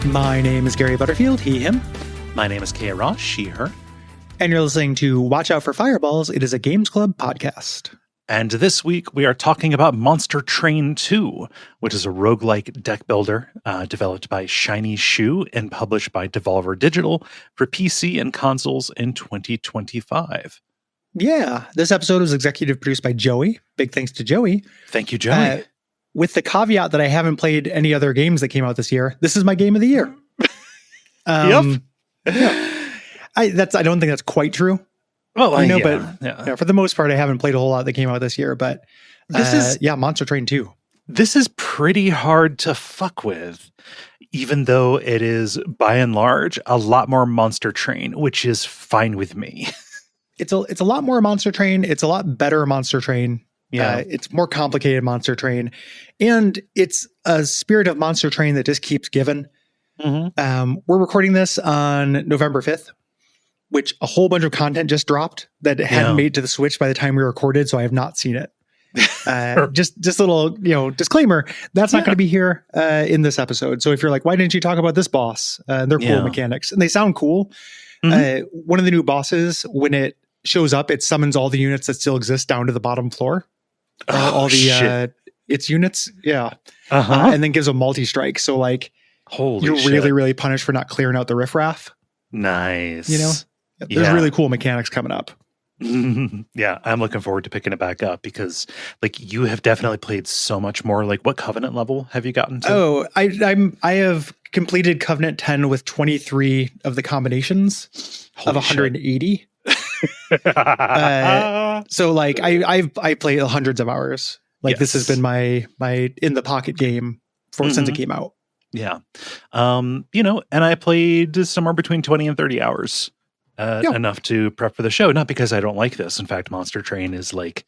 My name is Gary Butterfield, he, him. My name is Kaya Ross, she, her. And you're listening to Watch Out for Fireballs. It is a Games Club podcast. And this week we are talking about Monster Train 2, which is a roguelike deck builder developed by Shiny Shoe and published by Devolver Digital for PC and consoles in 2025. Yeah, this episode was executive produced by Joey. Big thanks to Joey. Thank you, Joey. With the caveat that I haven't played any other games that came out this year. This is my game of the year. Yep. Yeah. I don't think that's quite true. Well, I know, but for the most part, I haven't played a whole lot that came out this year. But this is Monster Train 2. This is pretty hard to fuck with, even though it is by and large a lot more Monster Train, which is fine with me. It's a lot more Monster Train. It's a lot better Monster Train. Yeah, it's more complicated Monster Train, and it's a spirit of Monster Train that just keeps giving. Mm-hmm. We're recording this on November 5th, which a whole bunch of content just dropped that hadn't made to the Switch by the time we recorded, so I have not seen it. Just a little, disclaimer, that's not going to be here in this episode. So if you're like, why didn't you talk about this boss? They're cool mechanics, and they sound cool. Mm-hmm. One of the new bosses, when it shows up, it summons all the units that still exist down to the bottom floor. All the its units, and then gives a multi-strike. So like, you're really punished for not clearing out the riffraff. Nice. There's really cool mechanics coming up. Yeah, I'm looking forward to picking it back up because like you have definitely played so much more. Like, what Covenant level have you gotten to? Oh, I have completed Covenant 10 with 23 of the combinations of 180. So like I played hundreds of hours. Like this has been my in the pocket game since it came out. Yeah. And I played somewhere between 20 and 30 hours. Enough to prep for the show. Not because I don't like this. In fact, Monster Train is like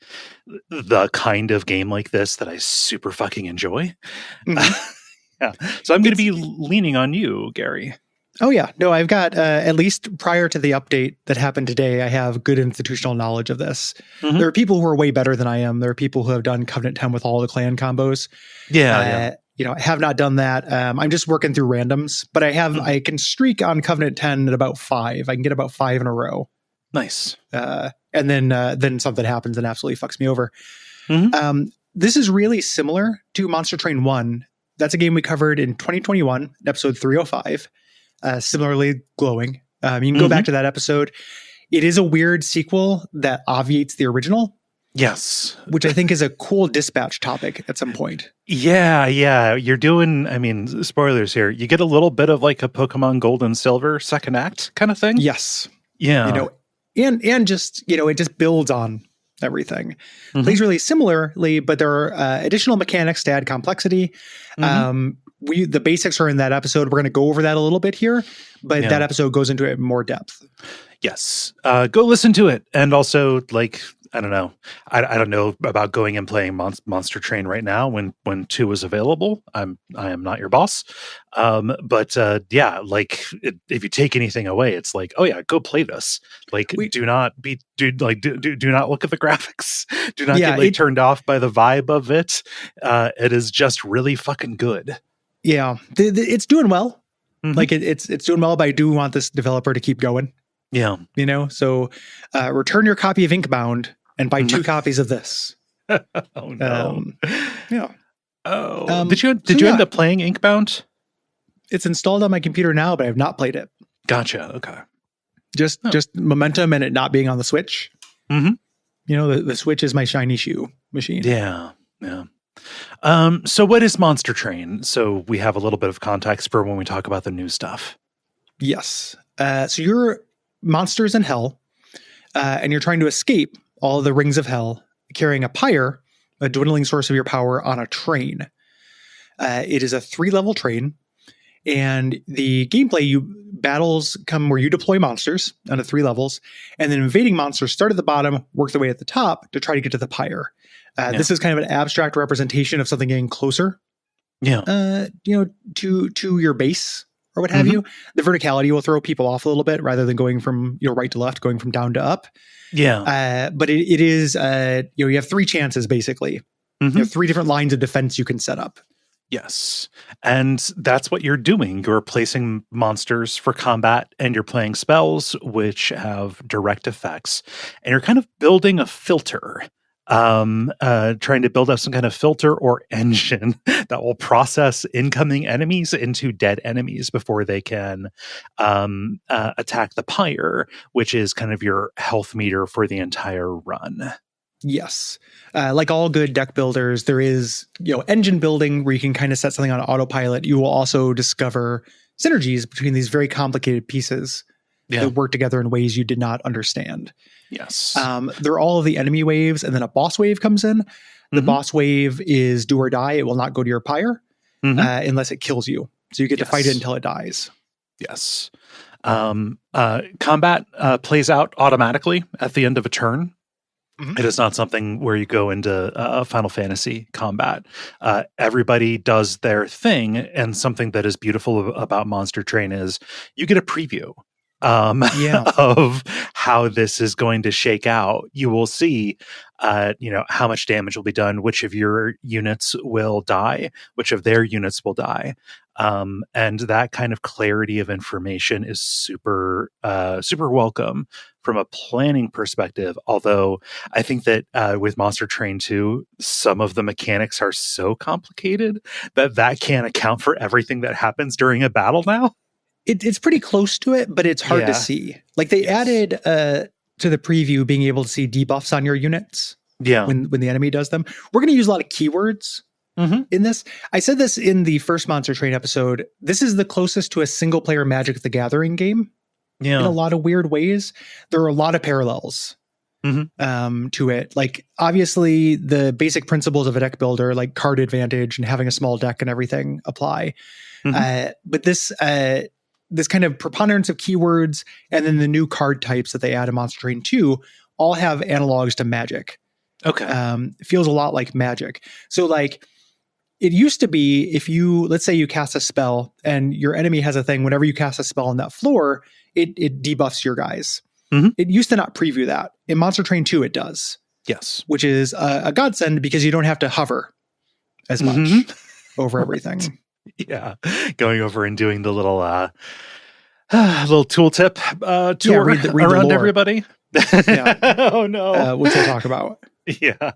the kind of game like this that I super fucking enjoy. Yeah. So I'm going to be leaning on you, Gary. Oh, yeah. No, I've got, at least prior to the update that happened today, I have good institutional knowledge of this. Mm-hmm. There are people who are way better than I am. There are people who have done Covenant 10 with all the clan combos. I have not done that. I'm just working through randoms, but I can streak on Covenant 10 at about 5. I can get about 5 in a row. Nice. And then something happens and absolutely fucks me over. Mm-hmm. This is really similar to Monster Train 1. That's a game we covered in 2021, episode 305. Similarly glowing. You can go back to that episode. It is a weird sequel that obviates the original. Yes. Which I think is a cool dispatch topic at some point. Yeah. You're doing, spoilers here. You get a little bit of like a Pokemon Gold and Silver second act kind of thing. Yes. Yeah. And just, it just builds on everything. Plays really similarly, but there are additional mechanics to add complexity. The basics are in that episode. We're going to go over that a little bit here, but that episode goes into it in more depth. Yes. Go listen to it. And also, like, I don't know. I don't know about going and playing Monster Train right now when 2 is available. I am not your boss. But if you take anything away, it's like, oh yeah, go play this. Like, do not look at the graphics. Do not get turned off by the vibe of it. It is just really fucking good. Yeah, it's doing well. Like it's doing well, but I do want this developer to keep going. Yeah. So return your copy of Inkbound and buy 2 copies of this. Oh no. Yeah. Oh, did you end up playing Inkbound? It's installed on my computer now, but I have not played it. Gotcha. Okay. Just momentum and it not being on the Switch. Mm-hmm. You know, the Switch is my shiny shoe machine. Yeah. So what is Monster Train? So we have a little bit of context for when we talk about the new stuff. Yes. So you're monsters in hell, and you're trying to escape all of the rings of hell, carrying a pyre, a dwindling source of your power, on a train. It is a 3-level train, and the gameplay battles come where you deploy monsters on the 3 levels, and then invading monsters start at the bottom, work their way at the top to try to get to the pyre. This is kind of an abstract representation of something getting closer, to your base or what have you. The verticality will throw people off a little bit rather than going from right to left, going from down to up. Yeah. But it is you have 3 chances basically. You have 3 different lines of defense you can set up. Yes. And that's what you're doing. You're placing monsters for combat and you're playing spells which have direct effects. And you're kind of building a filter, trying to build up some kind of filter or engine that will process incoming enemies into dead enemies before they can attack the pyre, which is kind of your health meter for the entire run. Yes. Like all good deck builders, there is, engine building where you can kind of set something on autopilot. You will also discover synergies between these very complicated pieces that work together in ways you did not understand. Yes. There are all of the enemy waves, and then a boss wave comes in. The boss wave is do or die. It will not go to your pyre unless it kills you. So you get to fight it until it dies. Yes. Combat plays out automatically at the end of a turn. It is not something where you go into Final Fantasy combat. Everybody does their thing, and something that is beautiful about Monster Train is you get a preview of how this is going to shake out. You will see, how much damage will be done, which of your units will die, which of their units will die. And that kind of clarity of information is super welcome from a planning perspective. Although I think that with Monster Train 2, some of the mechanics are so complicated that can't account for everything that happens during a battle now. It's pretty close to it, but it's hard to see. Like they added to the preview being able to see debuffs on your units when the enemy does them. We're going to use a lot of keywords in this. I said this in the first Monster Train episode. This is the closest to a single player Magic the Gathering game in a lot of weird ways. There are a lot of parallels to it. Like obviously the basic principles of a deck builder, like card advantage and having a small deck and everything apply. But this kind of preponderance of keywords and then the new card types that they add in Monster Train 2 all have analogs to Magic. Okay. It feels a lot like Magic. So like it used to be if let's say you cast a spell and your enemy has a thing, whenever you cast a spell on that floor, it debuffs your guys. It used to not preview that. In Monster Train 2, it does. Yes. Which is a godsend because you don't have to hover as much over everything. Yeah. Going over and doing the little tooltip tour read around everybody. Oh no. Which we'll talk about. Yeah.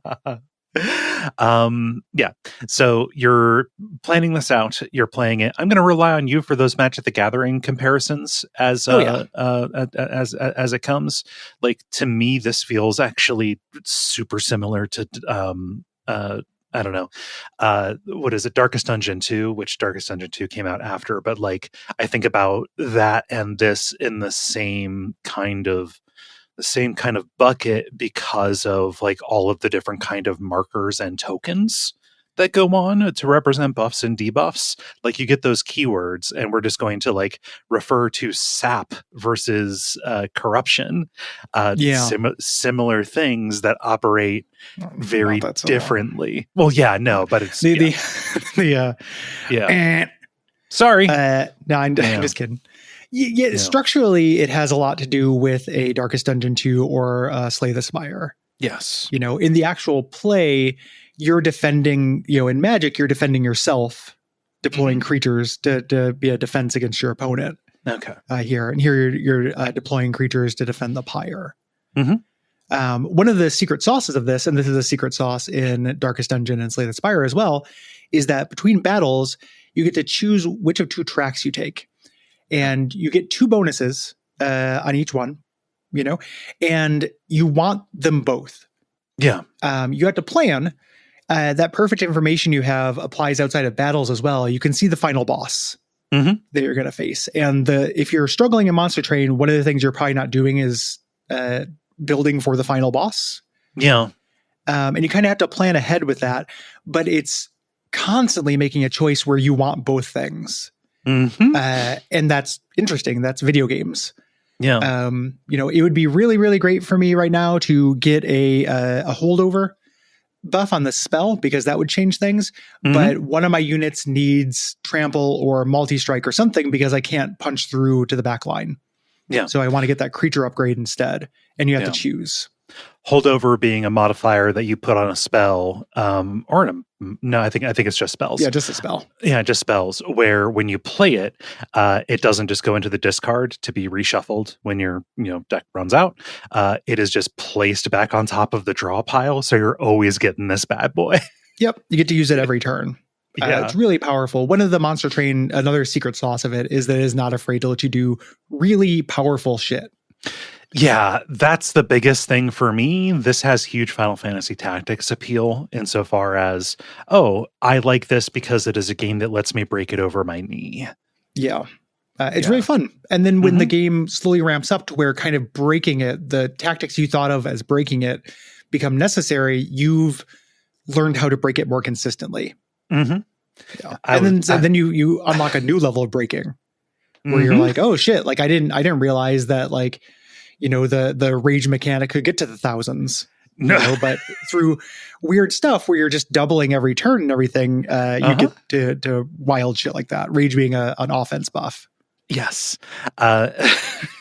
So you're planning this out, you're playing it. I'm going to rely on you for those Magic the Gathering comparisons as it comes. Like to me, this feels actually super similar to I don't know. What is it? Darkest Dungeon 2, which Darkest Dungeon 2 came out after, but like I think about that and this in the same kind of bucket because of like all of the different kind of markers and tokens that go on to represent buffs and debuffs. Like you get those keywords and we're just going to like refer to sap versus corruption. Similar things that operate very differently. Well, but it's sorry. No, I'm just kidding. Structurally, it has a lot to do with a Darkest Dungeon 2 or Slay the Spire. Yes. In the actual play, you're defending, in Magic, you're defending yourself, deploying creatures to be a defense against your opponent. Okay. Here you're deploying creatures to defend the pyre. One of the secret sauces of this, and this is a secret sauce in Darkest Dungeon and Slay the Spire as well, is that between battles, you get to choose which of two tracks you take. And you get 2 bonuses on each one, and you want them both. Yeah. You have to plan. That perfect information you have applies outside of battles as well. You can see the final boss that you're going to face. And if you're struggling in Monster Train, one of the things you're probably not doing is building for the final boss. Yeah. And you kind of have to plan ahead with that. But it's constantly making a choice where you want both things. And that's interesting. That's video games. Yeah. It would be really, really great for me right now to get a holdover buff on the spell, because that would change things. But one of my units needs trample or multi-strike or something because I can't punch through to the back line. Yeah. So I want to get that creature upgrade instead. And you have to choose. Holdover being a modifier that you put on a spell, I think it's just spells. Yeah, just a spell. Yeah, just spells. Where when you play it, it doesn't just go into the discard to be reshuffled when your deck runs out. It is just placed back on top of the draw pile, so you're always getting this bad boy. Yep, you get to use it every turn. It's really powerful. One of the Monster Train, another secret sauce of it is that it is not afraid to let you do really powerful shit. Yeah, that's the biggest thing for me. This has huge Final Fantasy Tactics appeal insofar as, I like this because it is a game that lets me break it over my knee. Yeah, it's really fun. And then when the game slowly ramps up to where kind of breaking it, the tactics you thought of as breaking it become necessary, you've learned how to break it more consistently. Yeah. And then you unlock a new level of breaking where you're like, oh shit, like I didn't realize that, like, the rage mechanic could get to the thousands, but through weird stuff where you're just doubling every turn and everything, you get to wild shit like that. Rage being an offense buff. Yes.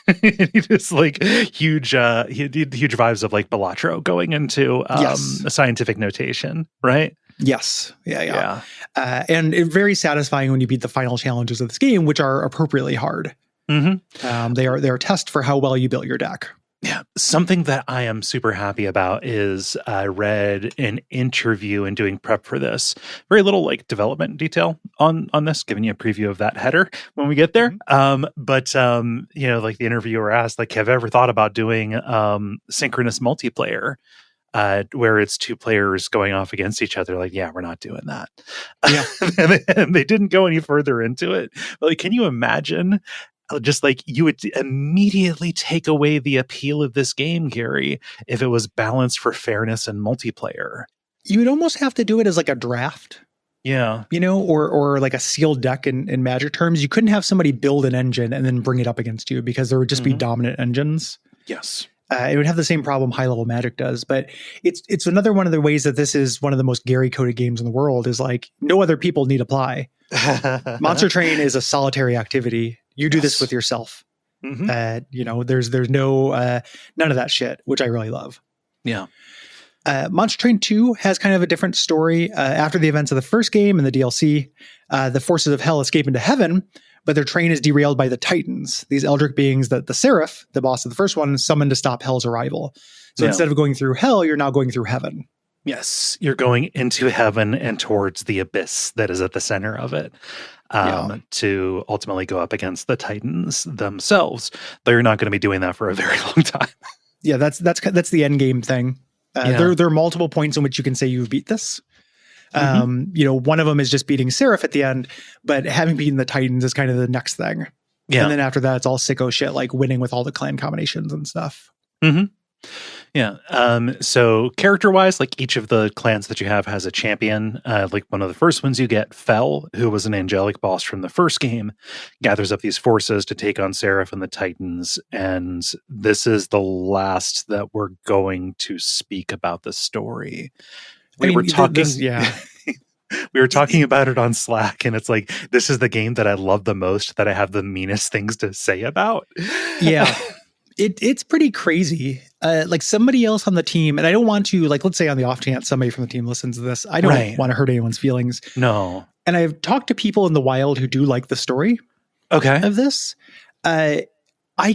It's like huge vibes of like Balatro going into a scientific notation, right? Yes. Yeah. And it's very satisfying when you beat the final challenges of this game, which are appropriately hard. They are a test for how well you built your deck. Yeah. Something that I am super happy about is I read an interview in doing prep for this. Very little like development detail on this, giving you a preview of that header when we get there. But like the interviewer asked, like, have you ever thought about doing synchronous multiplayer? Where it's 2 players going off against each other? Like, yeah, we're not doing that. Yeah. and they didn't go any further into it. But like, can you imagine just like you would immediately take away the appeal of this game, Gary, if it was balanced for fairness and multiplayer? You would almost have to do it as like a draft. Yeah. Or like a sealed deck in Magic terms. You couldn't have somebody build an engine and then bring it up against you because there would just be dominant engines. Yes. It would have the same problem high level Magic does, but it's another one of the ways that this is one of the most Gary coded games in the world is like no other people need apply. Monster Train is a solitary activity. You do this with yourself. There's no none of that shit, which I really love. Yeah. Monster Train 2 has kind of a different story. After the events of the first game and the DLC, the forces of hell escape into heaven, but their train is derailed by the Titans, these eldritch beings that the Seraph, the boss of the first one, summoned to stop hell's arrival. So instead of going through hell, you're now going through heaven. Yes, you're going into heaven and towards the abyss that is at the center of it, to ultimately go up against the Titans themselves. Though you're not going to be doing that for a very long time. Yeah, that's the end game thing. There are multiple points in which you can say you've beat this. One of them is just beating Seraph at the end, but having beaten the Titans is kind of the next thing. Yeah. And then after that, it's all sicko shit, like winning with all the clan combinations and stuff. Yeah. So character-wise, like each of the clans that you have has a champion. Like one of the first ones you get, Fel, who was an angelic boss from the first game, gathers up these forces to take on Seraph and the Titans. And this is the last that we're going to speak about the story. We were talking about it on Slack, and it's like, this is the game that I love the most, that I have the meanest things to say about. Yeah. It's pretty crazy. Like somebody else on the team, and I don't want to, like, let's say on the off chance somebody from the team listens to this, I don't want to hurt anyone's feelings. No. And I've talked to people in the wild who do like the story of this. I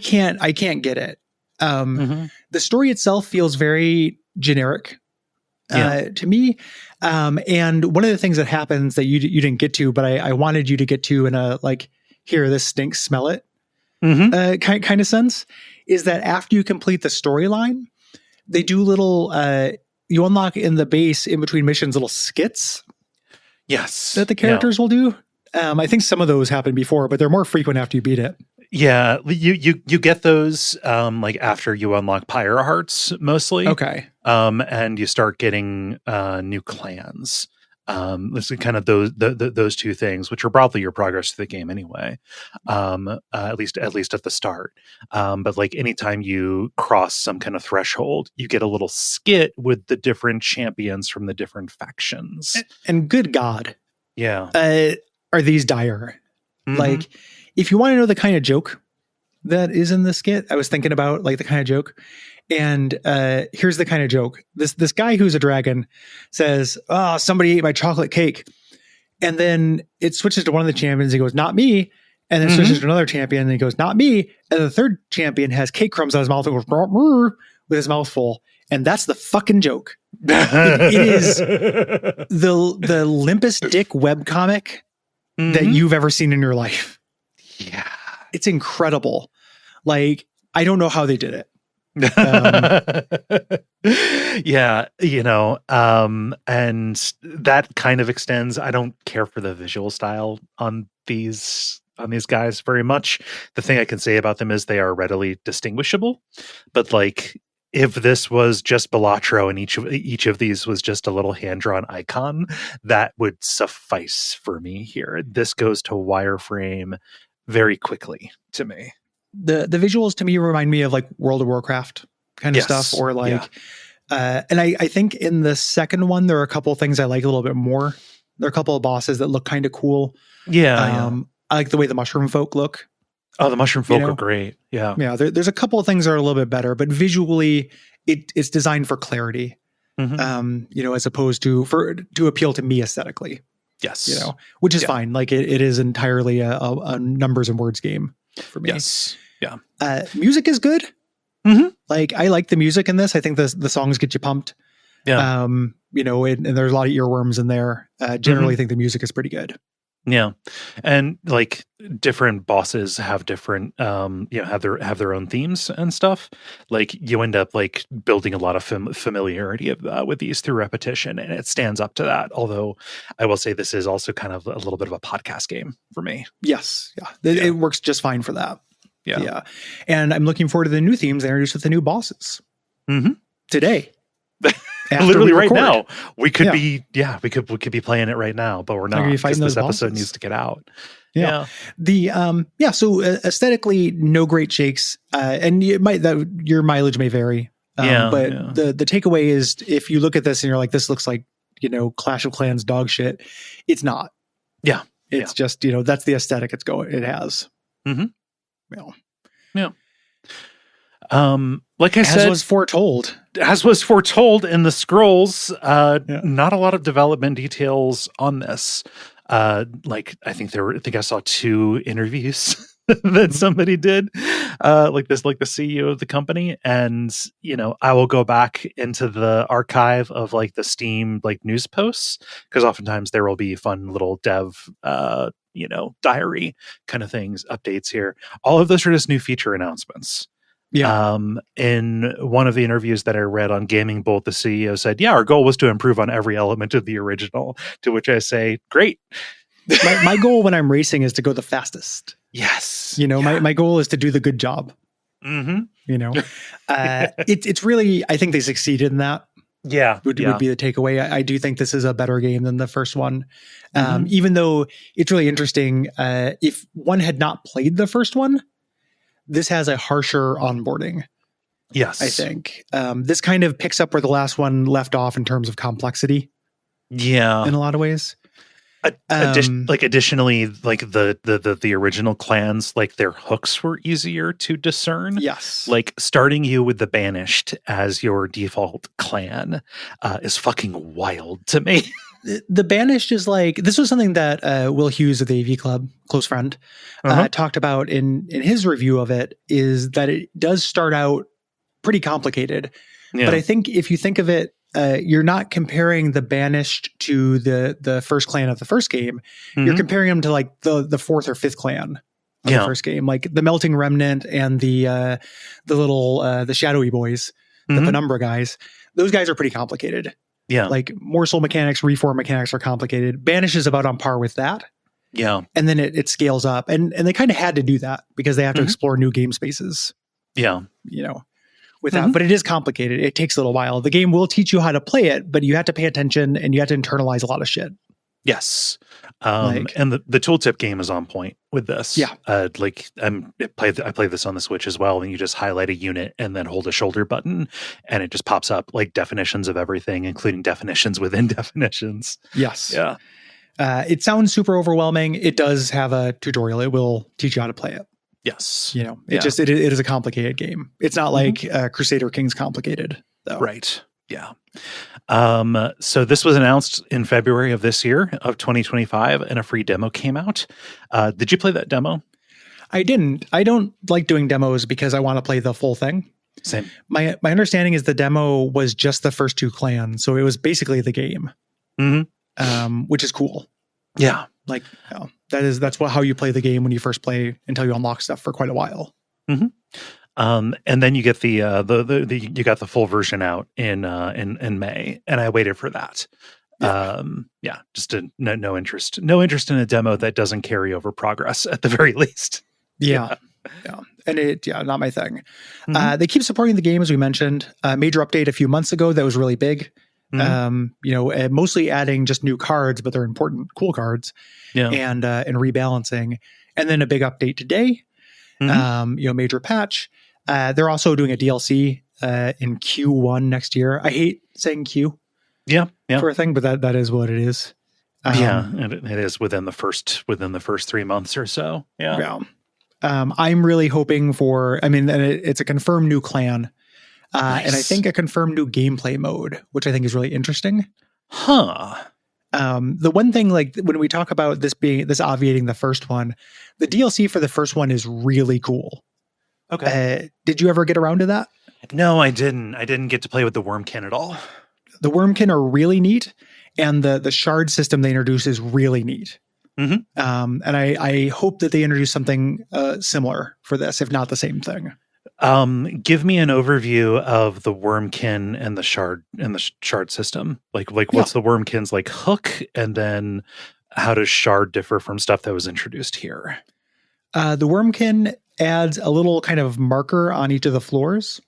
can't get it. The story itself feels very generic. to me. And one of the things that happens that you didn't get to, but I wanted you to get to in a like, here, this stinks, smell it kind of sense, is that after you complete the storyline, they do little, you unlock in the base in between missions, little skits. Yes. That the characters will do. I think some of those happened before, but they're more frequent after you beat it. Yeah, you get those like after you unlock Pyre Hearts mostly. Okay. And you start getting new clans. This is kind of those two things, which are broadly your progress through the game anyway. At least at the start. But like anytime you cross some kind of threshold, you get a little skit with the different champions from the different factions. And good God, yeah, are these dire? Like, if you want to know the kind of joke that is in the skit, I was thinking about like the kind of joke. And here's the kind of joke. This guy who's a dragon says, "Oh, somebody ate my chocolate cake." And then it switches to one of the champions. He goes, "Not me." And then switches to another champion and he goes, "Not me." And the third champion has cake crumbs on his mouth and goes with his mouth full. And that's the fucking joke. It is the limpest dick webcomic that you've ever seen in your life. Yeah. It's incredible. Like, I don't know how they did it. Yeah, and that kind of extends. I don't care for the visual style on these guys very much. The thing I can say about them is they are readily distinguishable. But like, if this was just Balatro and each of these was just a little hand-drawn icon, that would suffice for me here. This goes to wireframe very quickly to me. The visuals to me remind me of like World of Warcraft kind of stuff, or like, and I think in the second one, there are a couple of things I like a little bit more. There are a couple of bosses that look kind of cool. I like the way the mushroom folk look. Oh, the mushroom folk are great. Yeah. Yeah. There's a couple of things that are a little bit better, but visually it's designed for clarity, as opposed to appeal to me aesthetically. Yes. Which is fine. Like it is entirely a numbers and words game for me. Yes. Yeah. Music is good. Like I like the music in this. I think the songs get you pumped. Yeah. And there's a lot of earworms in there. Generally think the music is pretty good. Yeah. And like different bosses have different, have their own themes and stuff. Like you end up like building a lot of familiarity with these through repetition, and it stands up to that. Although I will say this is also kind of a little bit of a podcast game for me. Yes. Yeah. It works just fine for that. Yeah. And I'm looking forward to the new themes they introduced with the new bosses today. Literally right now, we could be playing it right now, but we're not because this episode needs to get out. Yeah. So aesthetically, no great shakes, and your mileage may vary. But the takeaway is, if you look at this and you're like, this looks like Clash of Clans dog shit, it's not. Yeah, it's just that's the aesthetic it has. Yeah. Like I said, as was foretold in the scrolls, not a lot of development details on this. Like I think I saw 2 interviews that somebody did, like the CEO of the company. And, I will go back into the archive of like the Steam, like news posts, because oftentimes there will be fun little dev, diary kind of things, updates here. All of those are just new feature announcements. Yeah. In one of the interviews that I read on Gaming Bolt, the CEO said, our goal was to improve on every element of the original, to which I say, great. my goal when I'm racing is to go the fastest. Yes. My goal is to do the good job. It's really, I think they succeeded in that. Would be the takeaway. I do think this is a better game than the first one. Even though it's really interesting, if one had not played the first one, this has a harsher onboarding. Yes. I think. This kind of picks up where the last one left off in terms of complexity. Yeah. In a lot of ways. Additionally, like the original clans, like their hooks were easier to discern. Yes. Like starting you with the Banished as your default clan is fucking wild to me. The Banished is like, this was something that Will Hughes of the AV Club, close friend, talked about in his review of it, is that it does start out pretty complicated. Yeah. But I think if you think of it you're not comparing the Banished to the first clan of the first game. You're comparing them to like the fourth or fifth clan of the first game, like the Melting Remnant and the little the shadowy boys, the Penumbra guys. Those guys are pretty complicated. Yeah, like morsel mechanics, reform mechanics are complicated. Banish is about on par with that. Yeah, and then it scales up, and they kind of had to do that because they have to explore new game spaces. Yeah, with that, but it is complicated. It takes a little while. The game will teach you how to play it, but you have to pay attention and you have to internalize a lot of shit. Yes. And the tooltip game is on point with this. Yeah. I play this on the Switch as well, and you just highlight a unit and then hold a shoulder button and it just pops up like definitions of everything, including definitions within definitions. Yes. Yeah. It sounds super overwhelming. It does have a tutorial. It will teach you how to play it. Yes. It is a complicated game. It's not like Crusader Kings complicated though. Right. Yeah. So this was announced in February of this year of 2025 and a free demo came out. Did you play that demo? I didn't. I don't like doing demos because I want to play the full thing. Same. My understanding is the demo was just the first two clans. So it was basically the game, which is cool. Yeah. Like that's how you play the game when you first play until you unlock stuff for quite a while. And then you get the you got the full version out in May, and I waited for that. Just no interest in a demo that doesn't carry over progress at the very least. Yeah. And not my thing. They keep supporting the game, as we mentioned. Major update a few months ago that was really big. Mostly adding just new cards, but they're important, cool cards. Yeah. And rebalancing. And then a big update today. Major patch. They're also doing a DLC in Q1 next year. I hate saying Q. Yeah. For a thing, but that is what it is. And it is within the first 3 months or so. Yeah. I'm really hoping for. I mean, it's a confirmed new clan. Nice. And I think a confirmed new gameplay mode, which I think is really interesting. The one thing, like when we talk about this obviating the first one, the DLC for the first one is really cool. Okay. Did you ever get around to that? No, I didn't. I didn't get to play with the Wormkin at all. The Wormkin are really neat, and the shard system they introduce is really neat. And I hope that they introduce something similar for this, if not the same thing. Give me an overview of the Wormkin and the shard system. Like what's the Wormkin's like hook, and then how does shard differ from stuff that was introduced here? The Wormkin adds a little kind of marker on each of the floors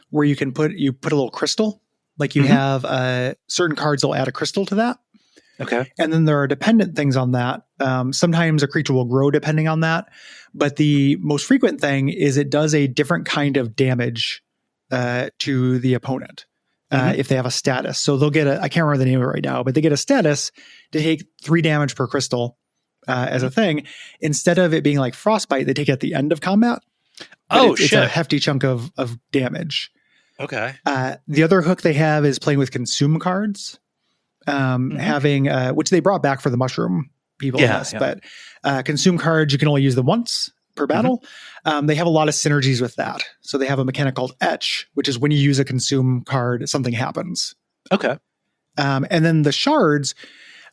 where you put a little crystal. Like you have certain cards will add a crystal to that. Okay. And then there are dependent things on that. Sometimes a creature will grow depending on that. But the most frequent thing is it does a different kind of damage to the opponent if they have a status. So they'll get I can't remember the name of it right now, but they get a status to take 3 damage per crystal as a thing. Instead of it being like Frostbite, they take it at the end of combat. It's a hefty chunk of damage. Okay. The other hook they have is playing with consume cards. Having which they brought back for the mushroom people, but consume cards you can only use them once per battle. They have a lot of synergies with that. So they have a mechanic called etch, which is when you use a consume card, something happens. Okay. And then the shards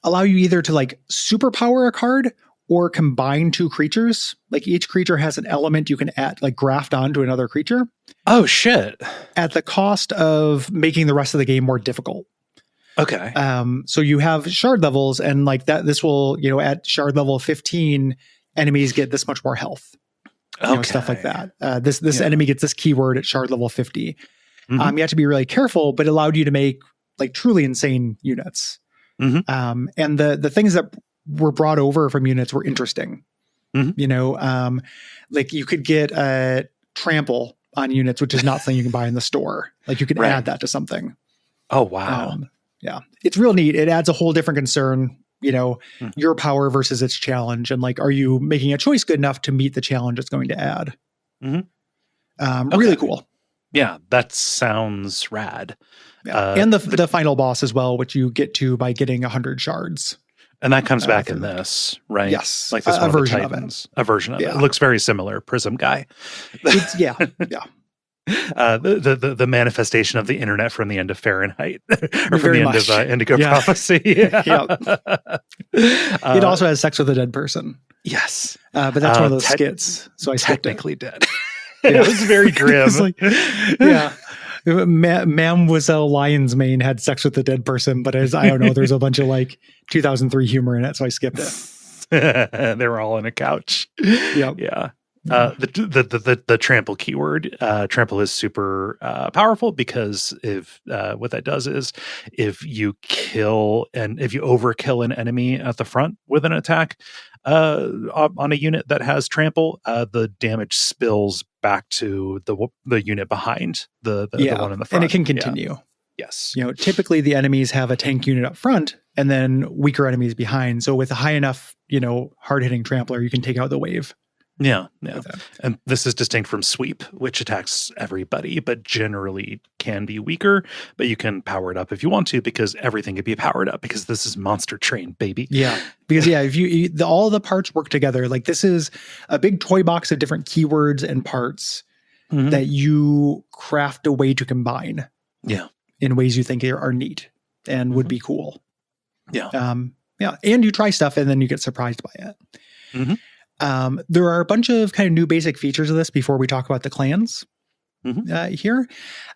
allow you either to like superpower a card or combine 2 creatures. Like each creature has an element you can add, like graft onto another creature. Oh shit! At the cost of making the rest of the game more difficult. Okay. So you have shard levels, and like that, this will, at shard level 15, enemies get this much more health. Stuff like that. This enemy gets this keyword at shard level 50. You have to be really careful, but it allowed you to make like truly insane units. And the things that were brought over from units were interesting. Like you could get a trample on units, which is not something you can buy in the store. Like you can add that to something. Oh, wow. Yeah, it's real neat. It adds a whole different concern, your power versus its challenge. And like, are you making a choice good enough to meet the challenge it's going to add? Really cool. Yeah, that sounds rad. Yeah. And the final boss as well, which you get to by getting 100 shards. And that comes back in this, right? Yes. Like this version of it. A version of it. It looks very similar. Prism guy. Yeah. The manifestation of the internet from the end of Fahrenheit, or from Very the end much. of Indigo Prophecy. It also has sex with a dead person. Yes, but that's one of those skits, so I skipped it. Technically dead. It was very grim. Mademoiselle Lion's Mane had sex with a dead person, but I don't know, there's a bunch of like 2003 humor in it, so I skipped it. They were all on a couch. Yep. Yeah. The trample keyword. Trample is super powerful because if what that does is if you overkill an enemy at the front with an attack on a unit that has trample, the damage spills back to the unit behind the one in the front, and it can continue. Yes. Typically the enemies have a tank unit up front and then weaker enemies behind. So with a high enough, hard-hitting trampler, you can take out the wave. Yeah. And this is distinct from sweep, which attacks everybody, but generally can be weaker, but you can power it up if you want to, because everything can be powered up, because this is Monster Train, baby. Yeah. Because if all the parts work together, like this is a big toy box of different keywords and parts that you craft a way to combine. Yeah. In ways you think are neat and would be cool. Yeah. And you try stuff and then you get surprised by it. There are a bunch of kind of new basic features of this before we talk about the clans here.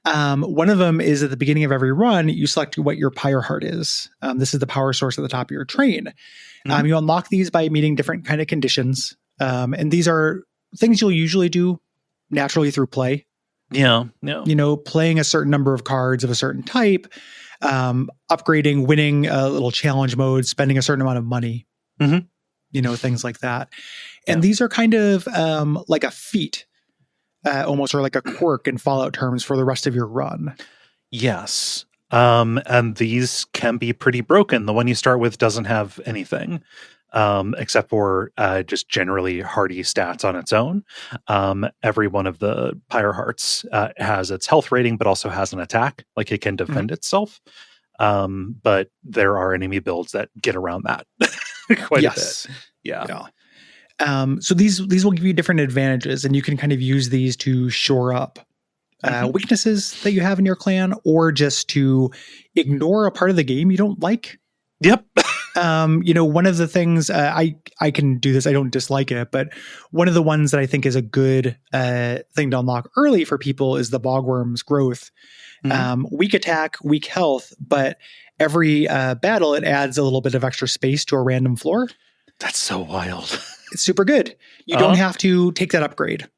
One of them is at the beginning of every run, you select what your Pyre Heart is. This is the power source at the top of your train. You unlock these by meeting different kind of conditions. And these are things you'll usually do naturally through play. Yeah. Playing a certain number of cards of a certain type, upgrading, winning a little challenge mode, spending a certain amount of money, things like that. And these are kind of like a feat, almost, or like a quirk in Fallout terms for the rest of your run. Yes. And these can be pretty broken. The one you start with doesn't have anything. Except for just generally hardy stats on its own. Every one of the Pyre Hearts has its health rating, but also has an attack, like it can defend itself. But there are enemy builds that get around that quite a bit. Yeah. So these will give you different advantages, and you can kind of use these to shore up weaknesses that you have in your clan, or just to ignore a part of the game you don't like. Yep. One of the things I can do this, I don't dislike it, but one of the ones that I think is a good thing to unlock early for people is the Bogworm's growth. Weak attack, weak health, but every battle it adds a little bit of extra space to a random floor. That's so wild. It's super good. You don't have to take that upgrade.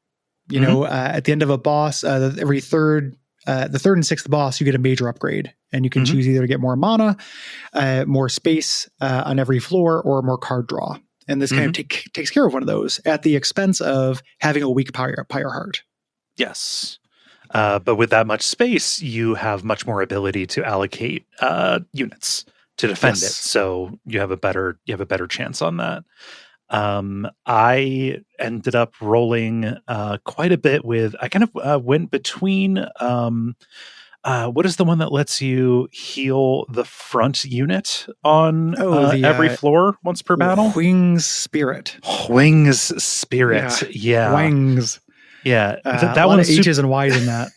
At the end of a boss, every the third and sixth boss, you get a major upgrade, and you can choose either to get more mana, more space on every floor, or more card draw. And this kind of takes care of one of those at the expense of having a weak Pyre Heart. Yes. But with that much space, you have much more ability to allocate units to defend it. So you have a better chance on that. I ended up rolling quite a bit with. I kind of went between. What is the one that lets you heal the front unit on every floor once per battle? Wings Spirit. Yeah. Wings. Yeah. That one has H's and Y's in that.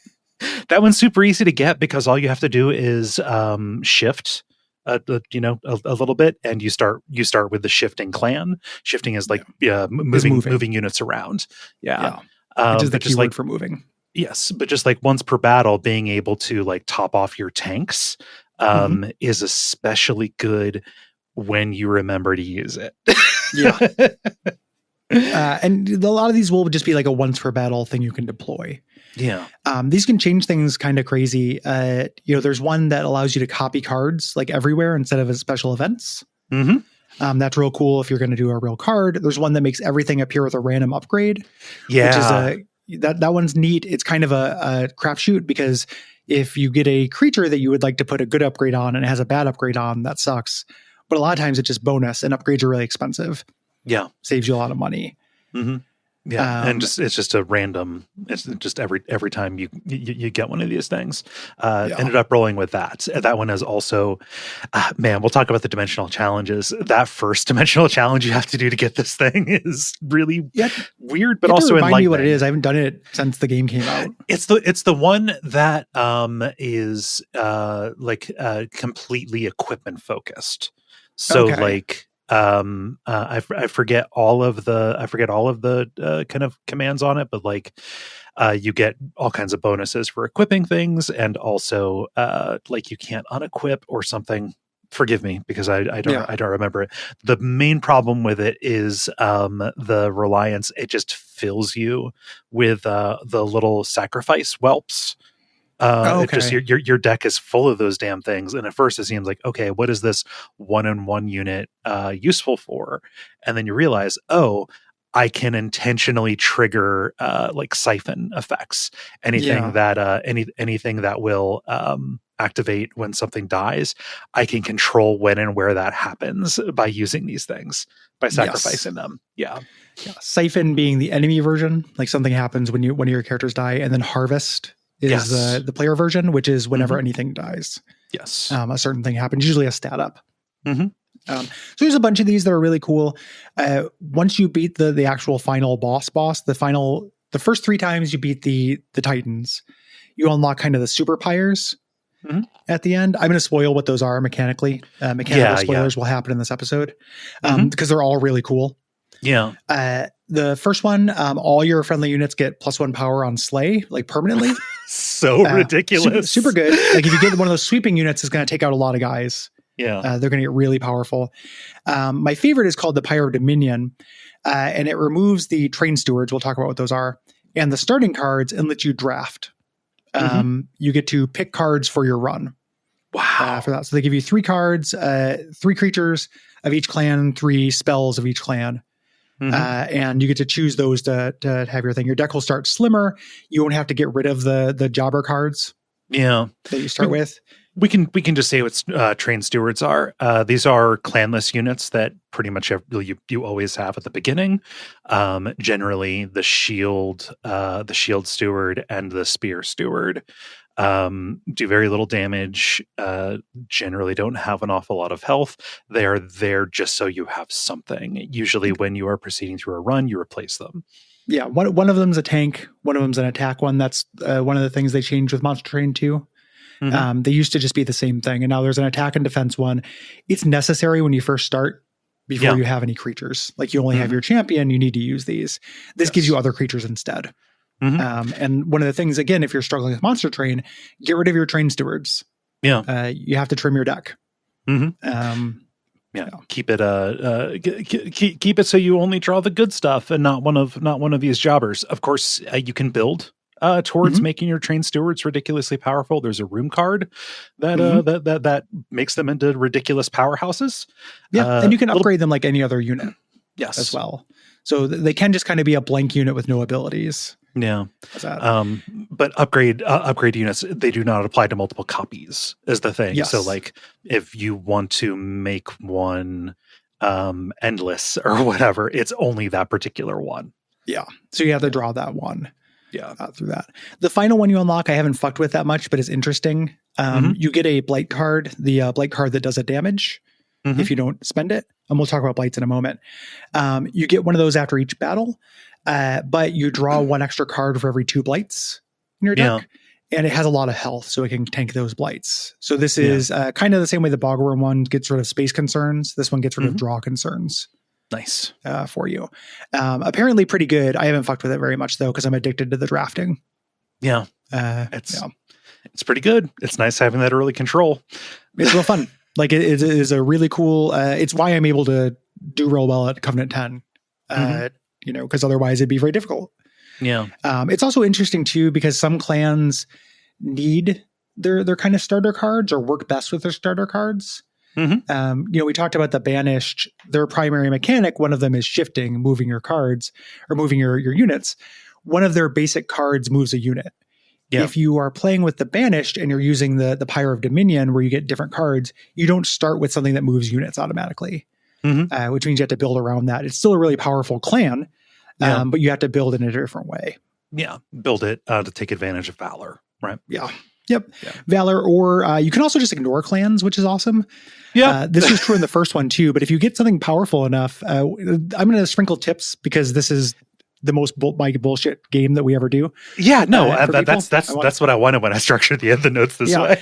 That one's super easy to get because all you have to do is shift. A little bit, and you start with the shifting clan. Shifting is like moving units around. Yeah. Which is the keyword for moving. Yes, but just like once per battle, being able to like top off your tanks is especially good when you remember to use it. And a lot of these will just be like a once per battle thing you can deploy. Yeah. These can change things kind of crazy. There's one that allows you to copy cards like everywhere instead of as special events. That's real cool if you're going to do a real card. There's one that makes everything appear with a random upgrade. Yeah. Which is that one's neat. It's kind of a crapshoot, because if you get a creature that you would like to put a good upgrade on and it has a bad upgrade on, that sucks. But a lot of times it's just bonus, and upgrades are really expensive. Yeah. Saves you a lot of money. Yeah, and it's just a random. It's just every time you get one of these things. Ended up rolling with that. That one is also, man. We'll talk about the dimensional challenges. That first dimensional challenge you have to do to get this thing is really weird, but also remind enlightening. Me what it is. I haven't done it since the game came out. It's the one that is completely equipment focused. So I forget all of the kind of commands on it, but you get all kinds of bonuses for equipping things, and also you can't unequip or something. Forgive me because I don't remember it. The main problem with it is the reliance. It just fills you with the little sacrifice whelps. It just your deck is full of those damn things, and at first it seems like, okay, what is this 1-in-1 unit useful for? And then you realize, oh, I can intentionally trigger siphon effects. Anything that will activate when something dies, I can control when and where that happens by using these things, by sacrificing them. Yeah. Siphon being the enemy version, like something happens when one of your characters die, and then harvest is the player version, which is whenever anything dies. Yes. A certain thing happens, usually a stat up. Mm-hmm. So there's a bunch of these that are really cool. Once you beat the actual final boss, the first 3 times you beat the Titans, you unlock kind of the super pyres at the end. I'm going to spoil what those are mechanically. Mechanical spoilers will happen in this episode because they're all really cool. Yeah. The first one, all your friendly units get +1 power on Slay, permanently. So ridiculous. Super good. If you get one of those sweeping units, it's going to take out a lot of guys. Yeah. They're going to get really powerful. My favorite is called the Pyre Dominion, and it removes the train stewards. We'll talk about what those are, and the starting cards, and lets you draft. You get to pick cards for your run. Wow. For that. So they give you 3 cards, 3 creatures of each clan, 3 spells of each clan. And you get to choose those to have your thing. Your deck will start slimmer. You won't have to get rid of the jobber cards. Yeah. That you start with. We can just say what train stewards are. These are clanless units that pretty much you always have at the beginning. Generally, the shield steward and the spear steward do very little damage. Generally, don't have an awful lot of health. They are there just so you have something. Usually, when you are proceeding through a run, you replace them. Yeah, one of them's a tank. One of them's an attack one. That's one of the things they changed with Monster Train 2. They used to just be the same thing, and now there's an attack and defense one. It's necessary when you first start before you have any creatures. You only have your champion, you need to use these. This gives you other creatures instead. And one of the things, again, if you're struggling with Monster Train, get rid of your train stewards. Yeah. You have to trim your deck. Keep it keep it so you only draw the good stuff and not one of these jobbers. Of course, you can build towards making your train stewards ridiculously powerful. There's a room card that makes them into ridiculous powerhouses. And you can upgrade them like any other unit. Yes, as well. So they can just kind of be a blank unit with no abilities. Yeah. But upgrade units, they do not apply to multiple copies is the thing. Yes. So if you want to make one endless or whatever, it's only that particular one. Yeah. So you have to draw that one. Yeah. Through that. The final one you unlock, I haven't fucked with that much, but it's interesting. You get a blight card, the blight card that does a damage if you don't spend it. And we'll talk about blights in a moment. You get one of those after each battle, but you draw 1 extra card for every 2 blights in your deck. And it has a lot of health, so it can tank those blights. So this is kind of the same way the Bogworm one gets rid of space concerns. This one gets rid of draw concerns. Nice. For you. Apparently pretty good. I haven't fucked with it very much, though, because I'm addicted to the drafting. Yeah. It's pretty good. It's nice having that early control. It's real fun. It is a really cool... it's why I'm able to do real well at Covenant 10. Because otherwise it'd be very difficult. Yeah. It's also interesting, too, because some clans need their kind of starter cards or work best with their starter cards. We talked about the Banished, their primary mechanic. One of them is shifting, moving your cards or moving your units. One of their basic cards moves a unit. Yeah. If you are playing with the Banished and you're using the Pyre of Dominion where you get different cards, you don't start with something that moves units automatically, which means you have to build around that. It's still a really powerful clan, but you have to build in a different way. Yeah, build it to take advantage of Valor, right? Yeah. Yep. Yeah. Valor, or you can also just ignore clans, which is awesome. Yeah. This was true in the first one too, but if you get something powerful enough, I'm going to sprinkle tips because this is the most bullshit game that we ever do. Yeah, no, that's what I wanted when I structured the notes this way.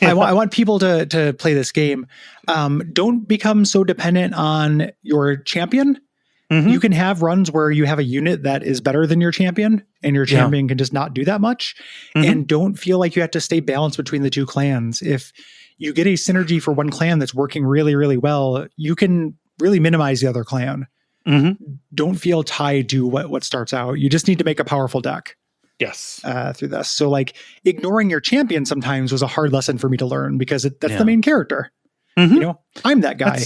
I want people to play this game. Don't become so dependent on your champion. Mm-hmm. You can have runs where you have a unit that is better than your champion, and your champion can just not do that much. Mm-hmm. And don't feel like you have to stay balanced between the two clans. If you get a synergy for one clan that's working really, really well, you can really minimize the other clan. Mm-hmm. Don't feel tied to what starts out. You just need to make a powerful deck. Yes. Through this. So like ignoring your champion sometimes was a hard lesson for me to learn because that's the main character. Mm-hmm. You know, I'm that guy.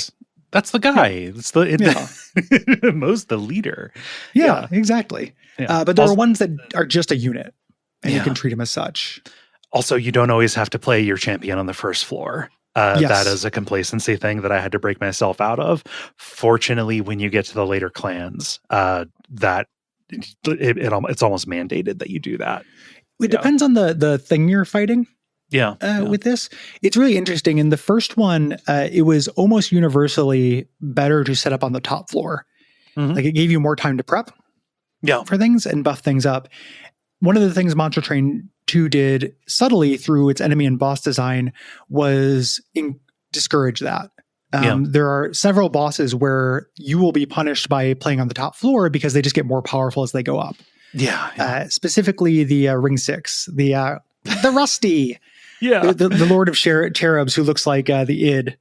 That's the guy. It's the most the leader. Yeah, exactly. Yeah. But there are ones that are just a unit, and you can treat them as such. Also, you don't always have to play your champion on the first floor. That is a complacency thing that I had to break myself out of. Fortunately, when you get to the later clans, that it's almost mandated that you do that. It depends on the thing you're fighting. With this, it's really interesting. In the first one, it was almost universally better to set up on the top floor. Mm-hmm. Like it gave you more time to prep for things and buff things up. One of the things Monster Train 2 did subtly through its enemy and boss design was discourage that. There are several bosses where you will be punished by playing on the top floor because they just get more powerful as they go up. Specifically the Ring 6, the Rusty. The Lord of Cherubs who looks like the id.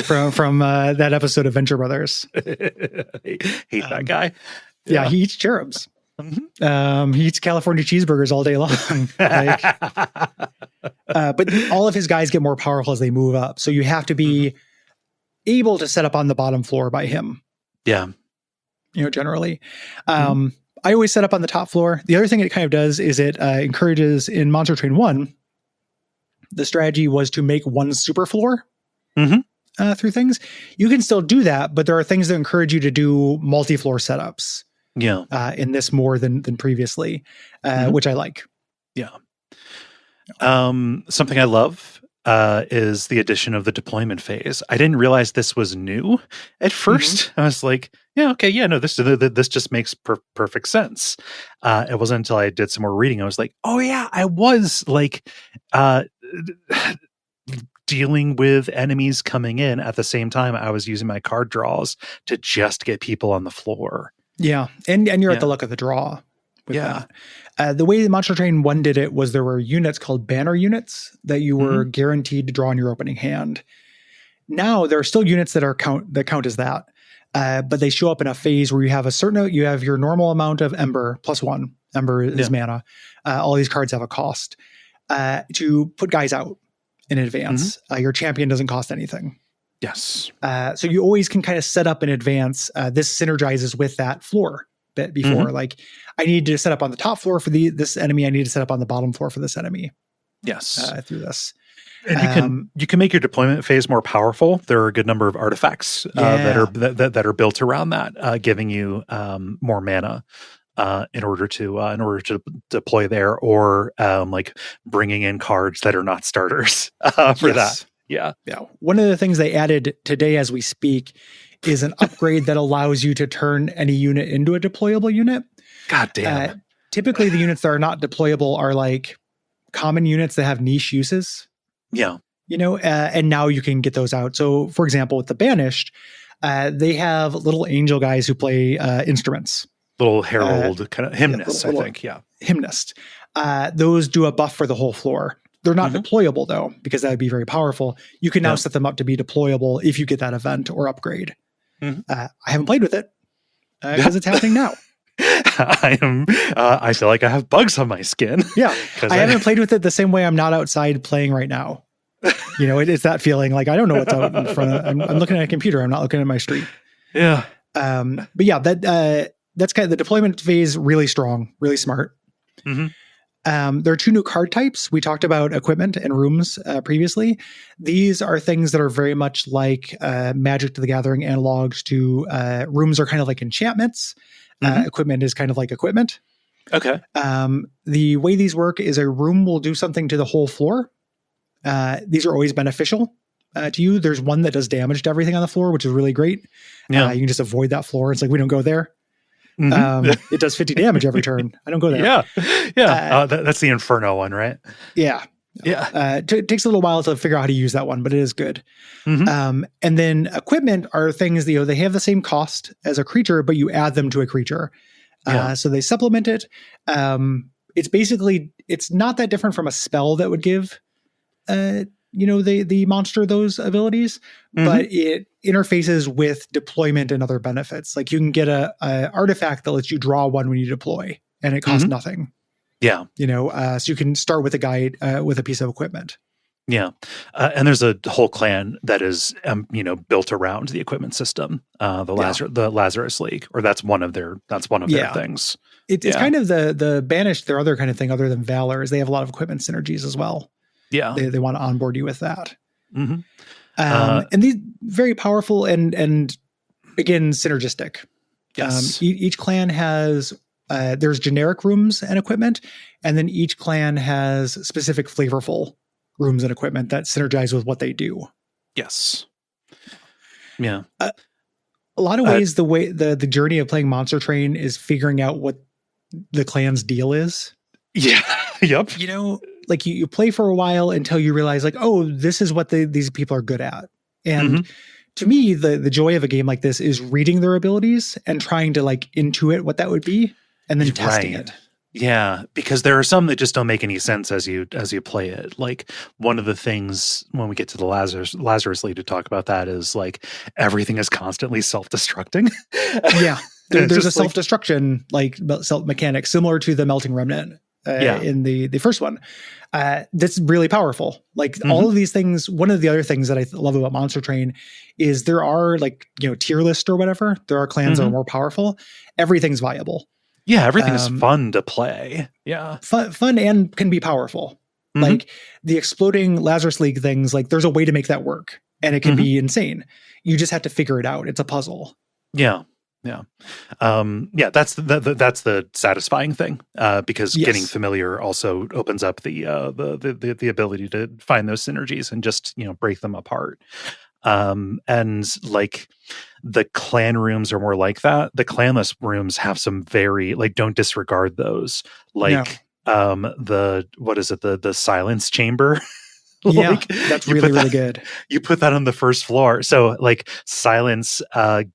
From that episode of Venture Brothers. Hate that guy. Yeah, he eats cherubs. Mm-hmm. He eats California cheeseburgers all day long. But all of his guys get more powerful as they move up. So you have to be able to set up on the bottom floor by him. Yeah. You know, generally. I always set up on the top floor. The other thing it kind of does is it encourages in Monster Train 1, the strategy was to make one super floor through things. You can still do that, but there are things that encourage you to do multi-floor setups. In this more than previously, which I like. Something I love is the addition of the deployment phase. I didn't realize this was new at first. I was like, this just makes perfect sense. It wasn't until I did some more reading I was like, oh yeah, I was like dealing with enemies coming in at the same time I was using my card draws to just get people on the floor. Yeah, and you're at the luck of the draw with that. The way the Monster Train 1 did it was there were units called banner units that you were guaranteed to draw in your opening hand. Now there are still units that count as that, but they show up in a phase where you have your normal amount of Ember +1. Ember is mana. All these cards have a cost to put guys out in advance. Your champion doesn't cost anything. Yes. So you always can kind of set up in advance. This synergizes with that floor bit before. Like, I need to set up on the top floor for this enemy. I need to set up on the bottom floor for this enemy. Yes. Through this. And you can make your deployment phase more powerful. There are a good number of artifacts that are built around that, giving you more mana in order to deploy there, or like bringing in cards that are not starters for that. Yeah. One of the things they added today as we speak is an upgrade that allows you to turn any unit into a deployable unit. God damn. Typically the units that are not deployable are like common units that have niche uses. Yeah. You know, and now you can get those out. So for example, with the Banished, they have little angel guys who play instruments. Little herald kind of hymnists, I think. Yeah. Hymnist. Those do a buff for the whole floor. They're not deployable though, because that would be very powerful. You can now set them up to be deployable if you get that event or upgrade. I haven't played with it because it's happening now. I feel like I have bugs on my skin. Yeah. I haven't played with it the same way I'm not outside playing right now. You know, it's that feeling like, I don't know what's out in front of, I'm looking at a computer. I'm not looking at my street. Yeah. But yeah, that's kind of the deployment phase. Really strong, really smart. There are two new card types. We talked about equipment and rooms previously. These are things that are very much like Magic the Gathering analogs to rooms are kind of like enchantments. Equipment is kind of like equipment. Okay. The way these work is a room will do something to the whole floor. These are always beneficial to you. There's one that does damage to everything on the floor, which is really great. Yeah. You can just avoid that floor. It's like, we don't go there. It does 50 damage every turn. I don't go there. Yeah. That's the Inferno one, right? Yeah. It takes a little while to figure out how to use that one, but it is good. And then equipment are things that, they have the same cost as a creature, but you add them to a creature. So they supplement it. It's basically, it's not that different from a spell that would give, the monster those abilities, but it interfaces with deployment and other benefits. Like you can get a artifact that lets you draw one when you deploy, and it costs nothing. Yeah. So you can start with a guide with a piece of equipment. Yeah. And there's a whole clan that is, built around the equipment system, the Lazarus League, or that's one of their things. It's kind of the banished, their other kind of thing other than Valor is they have a lot of equipment synergies as well. Yeah. They want to onboard you with that. And these very powerful and again, synergistic. Yes. Each clan has, there's generic rooms and equipment, and then each clan has specific flavorful rooms and equipment that synergize with what they do. Yes. Yeah. A lot of ways, the journey of playing Monster Train is figuring out what the clan's deal is. Yeah. Yep. Like you play for a while until you realize like, oh, this is what these people are good at. And to me, the joy of a game like this is reading their abilities and trying to like intuit what that would be and then testing it. Yeah, because there are some that just don't make any sense as you play it. Like one of the things when we get to the Lazarus League to talk about that is like everything is constantly self-destructing. Yeah, there's a self-destruction like mechanic similar to the Melting Remnant in the first one. That's really powerful. Like all of these things. One of the other things that I love about Monster Train is there are like tier list or whatever. There are clans that are more powerful. Everything's viable. Yeah, everything is fun to play. Yeah. Fun and can be powerful. Like the exploding Lazarus League things, like there's a way to make that work and it can be insane. You just have to figure it out. It's a puzzle. Yeah. Yeah. That's the satisfying thing because getting familiar also opens up the ability to find those synergies and just, break them apart. And like the clan rooms are more like that. The clanless rooms have some very don't disregard those. Like the silence chamber. That's really good. You put that on the first floor. So like silence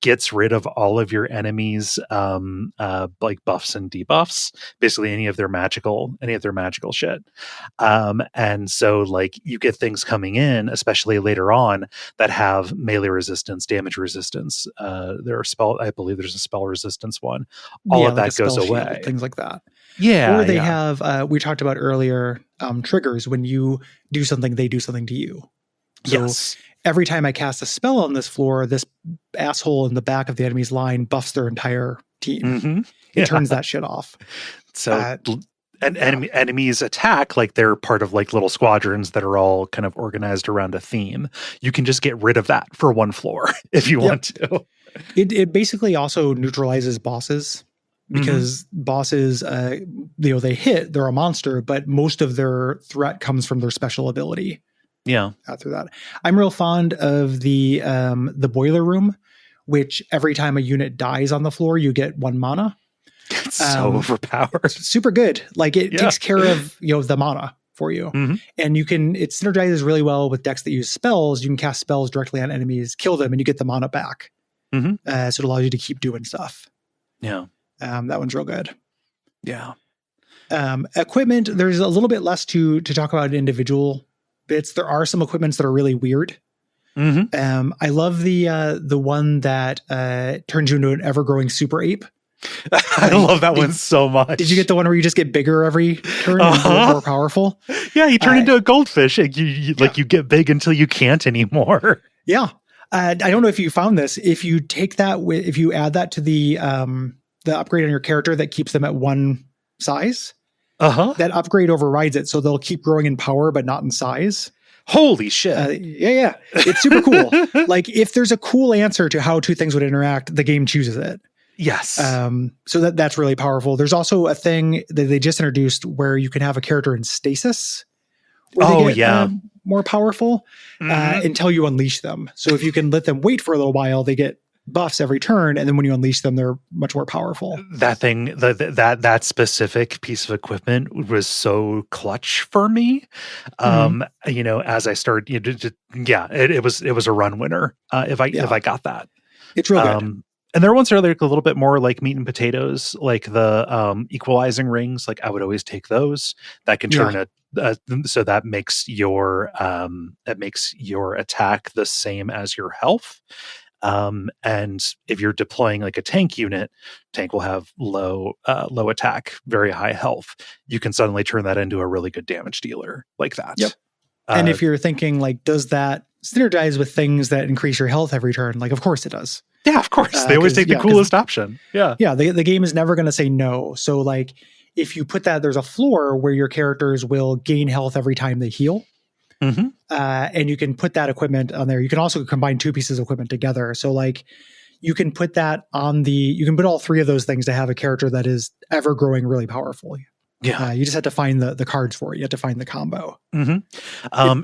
gets rid of all of your enemies like buffs and debuffs, basically any of their magical shit. And so like you get things coming in, especially later on, that have melee resistance, damage resistance. I believe there's a spell resistance one. All of that goes away. Shield, things like that. Yeah. Or they have, we talked about earlier, triggers. When you do something, they do something to you. So every time I cast a spell on this floor, this asshole in the back of the enemy's line buffs their entire team. It turns that shit off. So enemies attack like they're part of like little squadrons that are all kind of organized around a theme. You can just get rid of that for one floor if you want to. It basically also neutralizes bosses. Because bosses, they hit, they're a monster, but most of their threat comes from their special ability. Yeah. After that, I'm real fond of the boiler room, which every time a unit dies on the floor, you get 1 mana. It's so overpowered. Super good. Like it takes care of the mana for you, and it synergizes really well with decks that use spells. You can cast spells directly on enemies, kill them, and you get the mana back. So it allows you to keep doing stuff. Yeah. That one's real good. Yeah. Equipment, there's a little bit less to talk about individual bits. There are some equipments that are really weird. I love the one that turns you into an ever-growing super ape. I love that one so much. Did you get the one where you just get bigger every turn and more powerful? Yeah, you turn into a goldfish. You get big until you can't anymore. Yeah. I don't know if you found this. If you take that, if you add that to the upgrade on your character that keeps them at 1 size, that upgrade overrides it. So they'll keep growing in power, but not in size. Holy shit. It's super cool. Like if there's a cool answer to how two things would interact, the game chooses it. Yes. So that's really powerful. There's also a thing that they just introduced where you can have a character in stasis, where they get more powerful until you unleash them. So if you can let them wait for a little while, they get buffs every turn, and then when you unleash them, they're much more powerful. That thing, that specific piece of equipment was so clutch for me. As I started, it was a run winner. If I got that, it's real good. And there are ones that are like a little bit more like meat and potatoes, like the equalizing rings. Like I would always take those. That can turn so that makes your attack the same as your health. And if you're deploying like a tank unit, tank will have low attack, very high health. You can suddenly turn that into a really good damage dealer like that. Yep. And if you're thinking like, does that synergize with things that increase your health every turn? Like, of course it does. Yeah, of course. They always take the coolest option. Yeah. Yeah. The game is never going to say no. So like if you put that, there's a floor where your characters will gain health every time they heal. And you can put that equipment on there. You can also combine two pieces of equipment together. So like you can put that on you can put all three of those things to have a character that is ever growing really powerful. Yeah. You just have to find the cards for it. You have to find the combo. And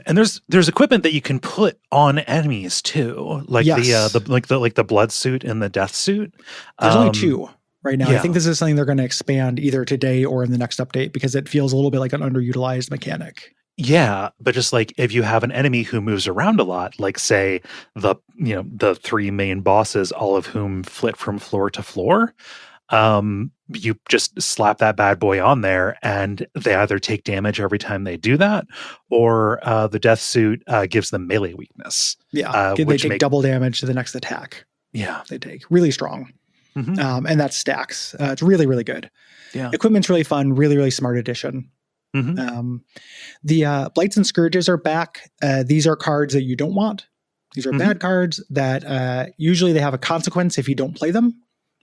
there's equipment that you can put on enemies too. Like the blood suit and the death suit. There's only two right now. I think this is something they're going to expand either today or in the next update because it feels a little bit like an underutilized mechanic. Yeah, but just like if you have an enemy who moves around a lot, like say the three main bosses, all of whom flit from floor to floor, you just slap that bad boy on there and they either take damage every time they do that, or the death suit gives them melee weakness. Yeah, they take double damage to the next attack. Yeah, they take really strong. And that stacks. It's really, really good. Yeah, equipment's really fun. Really, really smart addition. The Blights and Scourges are back. These are cards that you don't want. These are bad cards that usually they have a consequence if you don't play them.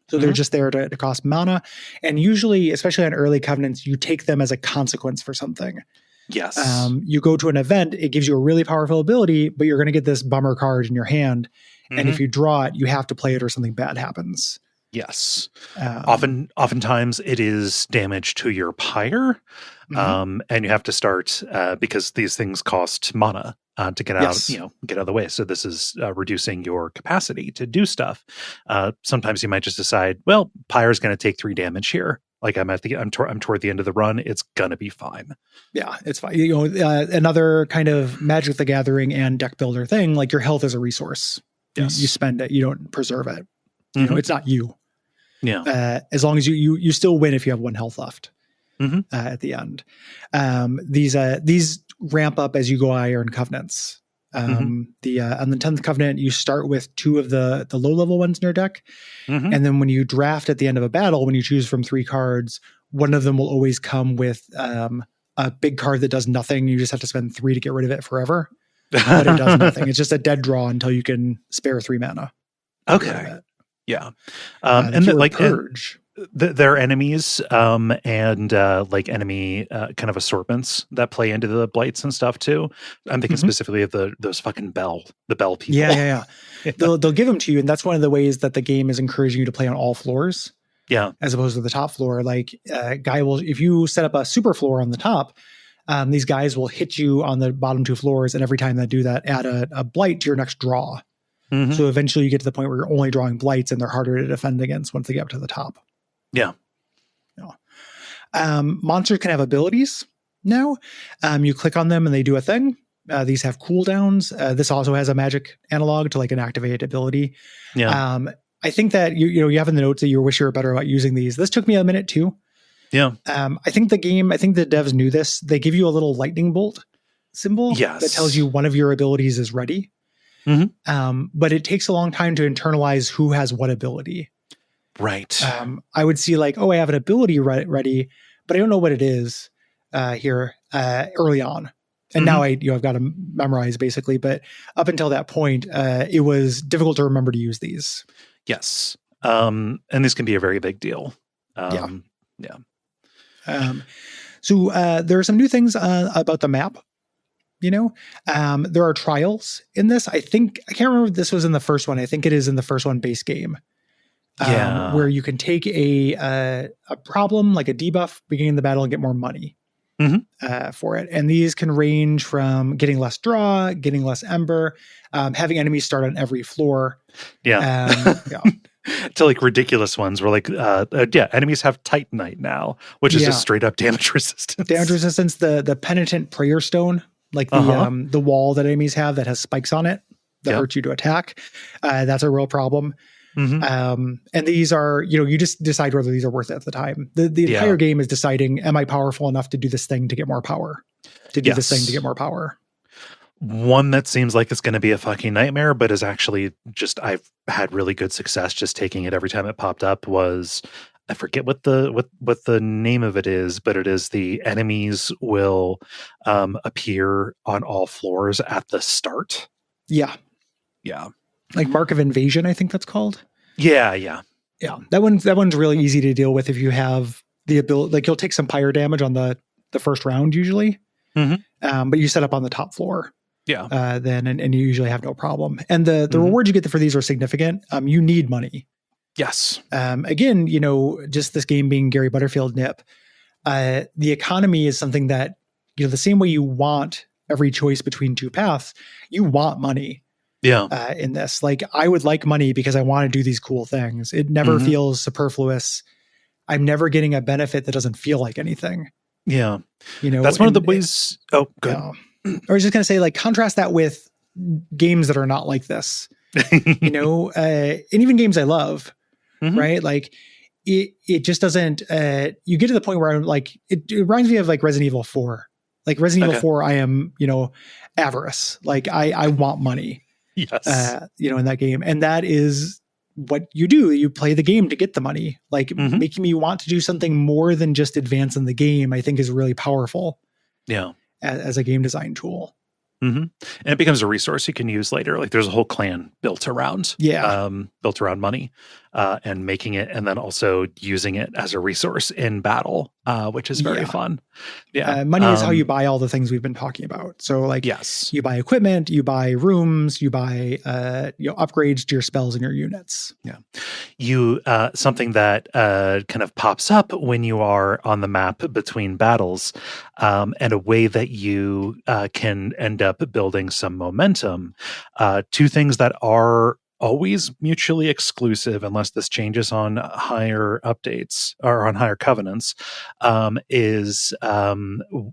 So they're just there to cost mana. And usually, especially on early covenants, you take them as a consequence for something. Yes. You go to an event, it gives you a really powerful ability, but you're going to get this bummer card in your hand. And if you draw it, you have to play it or something bad happens. Yes. Oftentimes it is damage to your pyre. And you have to start because these things cost mana to get out, get out of the way. So this is reducing your capacity to do stuff. Sometimes you might just decide, well, pyre is going to take 3 damage here. Like I'm toward the end of the run. It's gonna be fine. Yeah, it's fine. Another kind of Magic the Gathering and deck builder thing. Like your health is a resource. Yes. You spend it. You don't preserve it. You know, it's not you. Yeah. As long as you still win if you have 1 health left at the end. These ramp up as you go Iron Covenants. On the 10th Covenant, you start with 2 of the low level ones in your deck. And then when you draft at the end of a battle, when you choose from 3 cards, one of them will always come with a big card that does nothing. You just have to spend 3 to get rid of it forever. But it does nothing. It's just a dead draw until you can spare 3 mana. Okay. Yeah. And like Purge. Their enemies and like enemy kind of assortments that play into the blights and stuff too. I'm thinking specifically of those fucking bell people. Yeah. They'll give them to you, and that's one of the ways that the game is encouraging you to play on all floors. Yeah, as opposed to the top floor. Like guy will, if you set up a super floor on the top, these guys will hit you on the bottom 2 floors, and every time they do that, add a blight to your next draw. So eventually you get to the point where you're only drawing blights, and they're harder to defend against once they get up to the top. Yeah. Monsters can have abilities now. You click on them and they do a thing. These have cooldowns. This also has a magic analog to like an activated ability. Yeah. I think that you have in the notes that you wish you were better about using these. This took me a minute too. Yeah. I think the devs knew this. They give you a little lightning bolt symbol that tells you one of your abilities is ready. But it takes a long time to internalize who has what ability. Right. I would see like, I have an ability ready, but I don't know what it is here early on. And now I've got to memorize basically. But up until that point, it was difficult to remember to use these. Yes. And this can be a very big deal. Yeah. So there are some new things about the map. There are trials in this. I can't remember if this was in the first one. I think it is in the first one base game. where you can take a problem like a debuff beginning of the battle and get more money for it. And these can range from getting less draw, getting less ember, having enemies start on every floor. Yeah. To like ridiculous ones where like, enemies have Titanite now, which is just straight up damage resistance. Damage resistance, the Penitent Prayer Stone, like the wall that enemies have that has spikes on it that hurt you to attack. That's a real problem. And these are, you just decide whether these are worth it at the time. The entire game is deciding, am I powerful enough to do this thing to get more power? This thing to get more power. One that seems like it's going to be a fucking nightmare, but is actually just, I've had really good success just taking it every time it popped up was, I forget what the name of it is, but it is the enemies will appear on all floors at the start. Yeah. Like Mark of Invasion, I think that's called. Yeah. That one's really easy to deal with if you have the ability. Like you'll take some pyre damage on the first round usually, but you set up on the top floor. Then and you usually have no problem. And the rewards you get for these are significant. You need money. Yes. Again, just this game being Gary Butterfield nip. The economy is something that the same way you want every choice between two paths, you want money. In this, like I would like money because I want to do these cool things. It never feels superfluous. I'm never getting a benefit that doesn't feel like anything. That's one of the ways. Oh, good. I was just going to say, like, contrast that with games that are not like this, and even games I love, right? Like it just doesn't, you get to the point where I'm like, it reminds me of like Resident Evil 4, like Resident Evil 4. I am, avarice. Like I want money, yes. In that game. And that is what you do. You play the game to get the money, like making me want to do something more than just advance in the game, I think is really powerful. As a game design tool. And it becomes a resource you can use later. Like there's a whole clan built around money and making it, and then also using it as a resource in battle, which is very fun. Money is how you buy all the things we've been talking about. So like, you buy equipment, you buy rooms, you buy upgrades to your spells and your units. You something that kind of pops up when you are on the map between battles, and a way that you can end up building some momentum. Two things that are always mutually exclusive unless this changes on higher updates or on higher covenants, is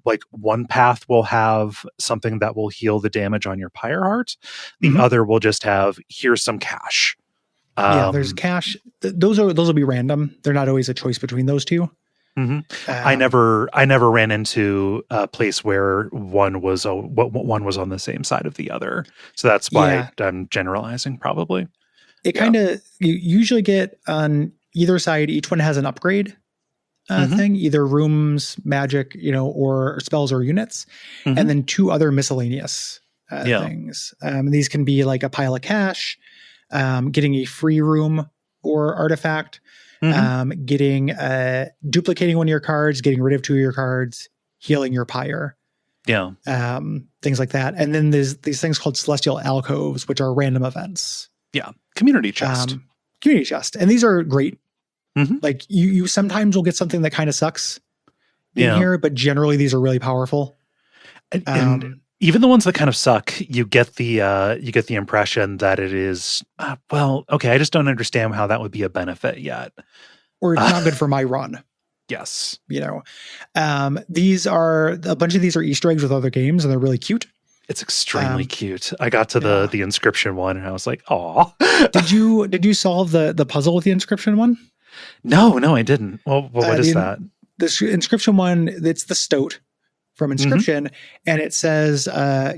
like one path will have something that will heal the damage on your pyre heart. The other will just have, here's some cash. There's cash. Those will be random. They're not always a choice between those two. I never ran into a place where one was on the same side of the other. So that's why I'm generalizing probably. It kind of, you usually get on either side, each one has an upgrade thing, either rooms, magic, or spells or units, and then two other miscellaneous things. These can be like a pile of cash, getting a free room or artifact, getting duplicating one of your cards, getting rid of two of your cards, healing your pyre, things like that. And then there's these things called celestial alcoves, which are random events. Community chest, and these are great. Like you sometimes will get something that kind of sucks in here, but generally these are really powerful. And even the ones that kind of suck, you get the impression that it is I just don't understand how that would be a benefit yet, or it's not good for my run. Yes, these are a bunch of these are Easter eggs with other games, and they're really cute. It's extremely cute. I got to the inscription one, and I was like, "Aw!" Did you solve the puzzle with the inscription one? No, I didn't. Well, what is that? The inscription one, it's the stoat from Inscription, and it says,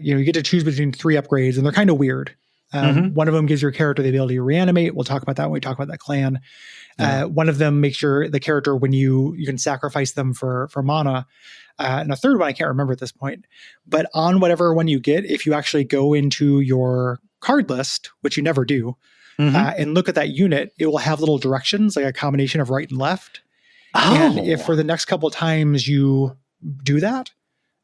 you get to choose between 3 upgrades, and they're kind of weird. One of them gives your character the ability to reanimate. We'll talk about that when we talk about that clan. One of them makes the character, when you can sacrifice them for mana. And a third one, I can't remember at this point. But on whatever one you get, if you actually go into your card list, which you never do, and look at that unit, it will have little directions, like a combination of right and left. And if for the next couple of times you do that,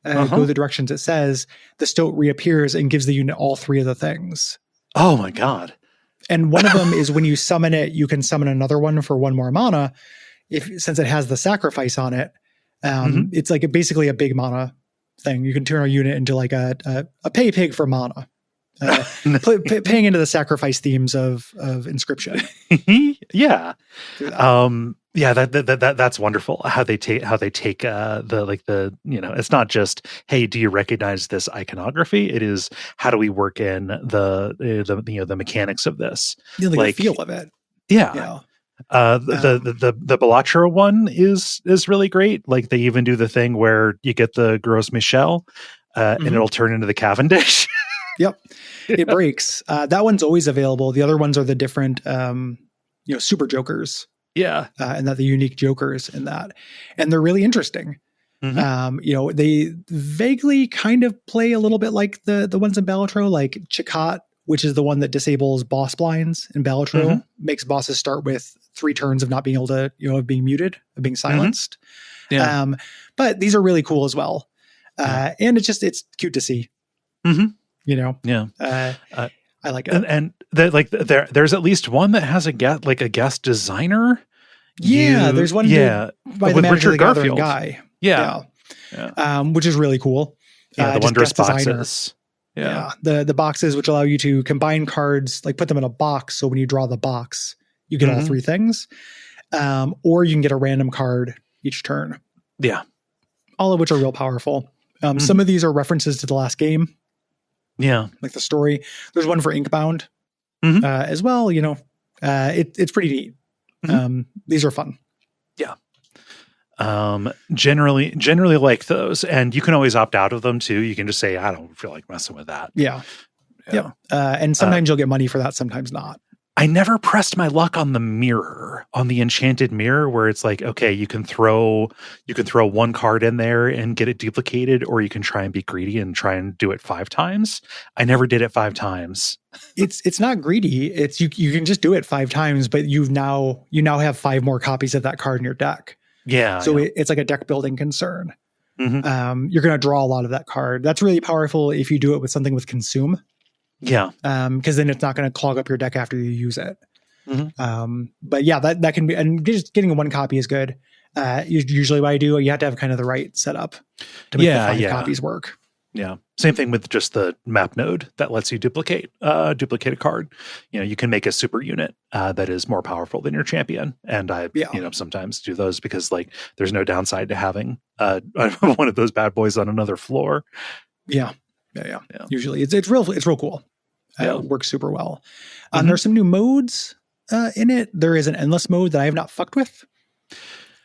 go the directions it says, the stoat reappears and gives the unit all 3 of the things. Oh my God. And one of them is when you summon it, you can summon another one for 1 more mana. Since it has the sacrifice on it, it's like basically a big mana thing. You can turn a unit into like a pay pig for mana. Paying into the sacrifice themes of Inscription. Yeah. That's wonderful how they take it's not just, hey, do you recognize this iconography? It is, how do we work in the mechanics of this, the feel of it. The Bellatra one is really great. Like, they even do the thing where you get the Gros Michel and it'll turn into the Cavendish. Yep. It breaks. That one's always available. The other ones are the different, super jokers. Yeah. And that the unique jokers in that. And they're really interesting. They vaguely kind of play a little bit like the ones in Balatro, like Chakot, which is the one that disables boss blinds in Balatro, makes bosses start with 3 turns of not being able to, of being muted, of being silenced. Yeah. But these are really cool as well. And it's cute to see. I like it. And there's at least one that has a guest designer. There's one by the Magic the Gathering guy. Which is really cool. The wondrous boxes. The boxes, which allow you to combine cards, like put them in a box. So when you draw the box, you get all 3 things. Or you can get a random card each turn. Yeah. All of which are real powerful. Some of these are references to the last game. Yeah. Like the story. There's one for Inkbound as well. It's pretty neat. These are fun. Yeah. Generally like those, and you can always opt out of them too. You can just say, I don't feel like messing with that. Yeah. And sometimes you'll get money for that, sometimes not. I never pressed my luck on the mirror, on the enchanted mirror, where it's like, okay, you can throw 1 card in there and get it duplicated, or you can try and be greedy and try and do it 5 times. I never did it 5 times. It's not greedy. It's you can just do it 5 times, but you now have 5 more copies of that card in your deck. Yeah. So it's like a deck building concern. You're going to draw a lot of that card. That's really powerful if you do it with something with consume. Yeah. Because then it's not going to clog up your deck after you use it. But yeah, that can be, and just getting 1 copy is good. Usually what I do, you have to have kind of the right setup to make the 5 copies work. Yeah. Same thing with just the map node that lets you duplicate a card. You can make a super unit that is more powerful than your champion. And I, sometimes do those because there's no downside to having one of those bad boys on another floor. Yeah. Usually it's real cool. It works super well. There's some new modes in it. There is an endless mode that I have not fucked with.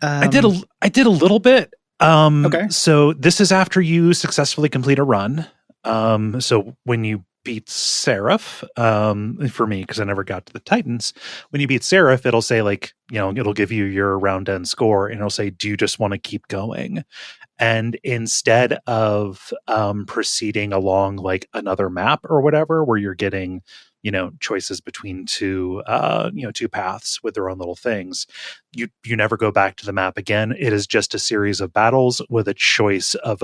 I did a little bit. Okay. So this is after you successfully complete a run. So when you beat Seraph, for me, because I never got to the Titans, when you beat Seraph, it'll say it'll give you your round end score, and it'll say, do you just want to keep going? And instead of proceeding along like another map or whatever, where you're getting, choices between two paths with their own little things, you never go back to the map again. It is just a series of battles with a choice of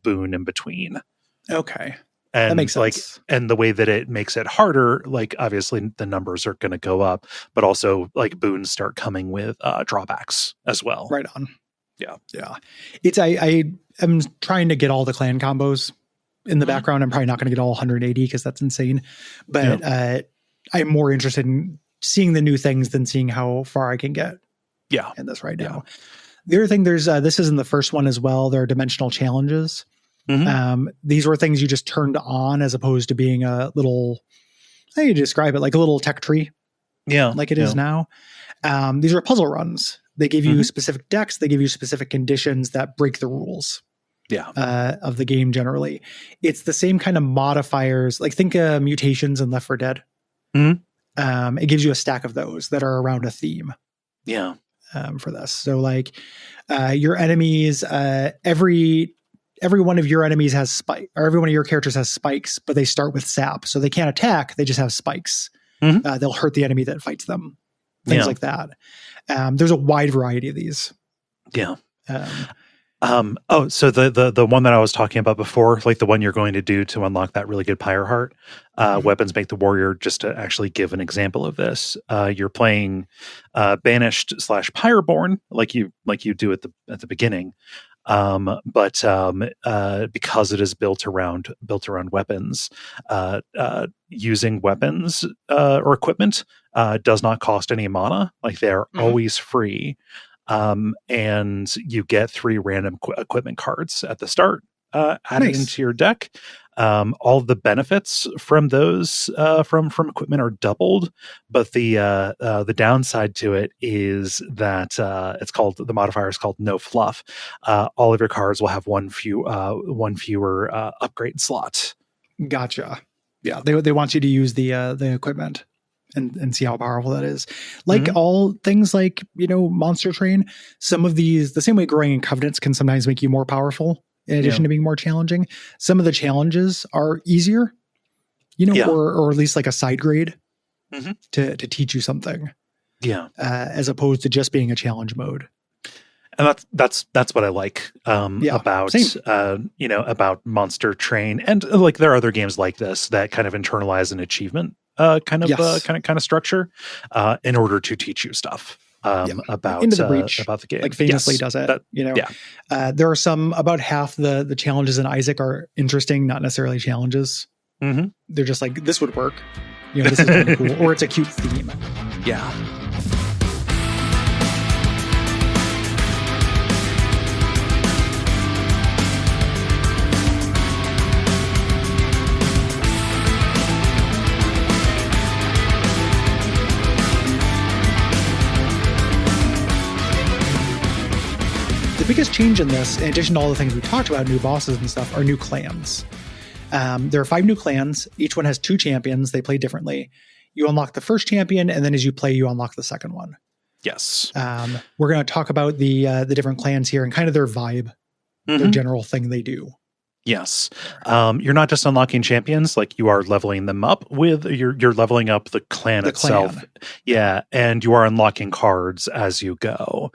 boon in between. Okay. And that makes sense. And the way that it makes it harder, obviously the numbers are going to go up, but also boons start coming with drawbacks as well. Right on. Yeah. It's I am trying to get all the clan combos in the background. I'm probably not going to get all 180 because that's insane. But I'm more interested in seeing the new things than seeing how far I can get. Yeah. In this right now. The other thing, there's this isn't the first one as well. There are dimensional challenges. These were things you just turned on as opposed to being a little, how do you describe it? Like a little tech tree. Yeah. Like it is now. These are puzzle runs. They give you specific decks. They give you specific conditions that break the rules of the game generally. It's the same kind of modifiers. Like think mutations in Left 4 Dead. It gives you a stack of those that are around a theme. Yeah. For this. So your enemies, every one of your enemies has spike, or every one of your characters has spikes, but they start with sap. So they can't attack. They just have spikes. They'll hurt the enemy that fights them. Things like that. There's a wide variety of these. Yeah. So the one that I was talking about before, like the one you're going to do to unlock that really good Pyre Heart, weapons make the warrior. Just to actually give an example of this, you're playing banished / Pyreborn, like you do at the beginning. But because it is built around weapons, using weapons or equipment does not cost any mana. Like they're always free. And you get 3 random equipment cards at the start added into your deck. All of the benefits from those from equipment are doubled, but the downside to it is that the modifier is called no fluff. All of your cards will have one fewer upgrade slot. Gotcha. Yeah, they want you to use the equipment and see how powerful that is. Like all things like, Monster Train, some of these, the same way growing in covenants can sometimes make you more powerful in addition to being more challenging. Some of the challenges are easier, or at least like a side grade to teach you something. Yeah. As opposed to just being a challenge mode. And that's what I like about Monster Train, and like there are other games like this that kind of internalize an achievement kind of structure in order to teach you stuff about Into the Breach, about the game. Like famously does it. There are some, about half the challenges in Isaac are interesting, not necessarily challenges. They're just like, this would work. This is kind of cool, or it's a cute theme. Yeah. The biggest change in this, in addition to all the things we talked about, new bosses and stuff, are new clans. There are 5 new clans. Each one has 2 champions. They play differently. You unlock the first champion, and then as you play, you unlock the second one. Yes. We're going to talk about the different clans here and kind of their vibe, their general thing they do. Yes. You're not just unlocking champions, like you are leveling them up with you're leveling up the clan itself. Yeah. And you are unlocking cards as you go.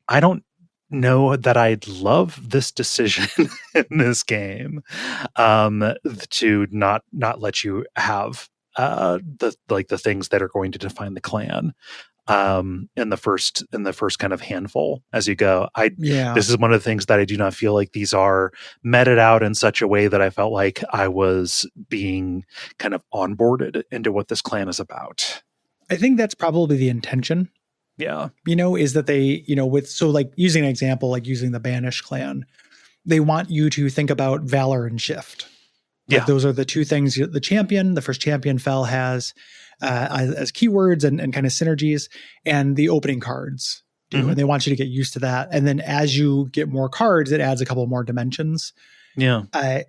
I don't know that I'd love this decision in this game to not let you have the things that are going to define the clan in the first kind of handful as you go. This is one of the things that I do not feel like these are meted out in such a way that I felt like I was being kind of onboarded into what this clan is about. I think that's probably the intention. Yeah. Is that they, like using an example, like using the Banished clan, they want you to think about Valor and Shift. Like those are the 2 things the first champion fell has as keywords and kind of synergies, and the opening cards do. And they want you to get used to that. And then as you get more cards, it adds a couple more dimensions. Yeah. I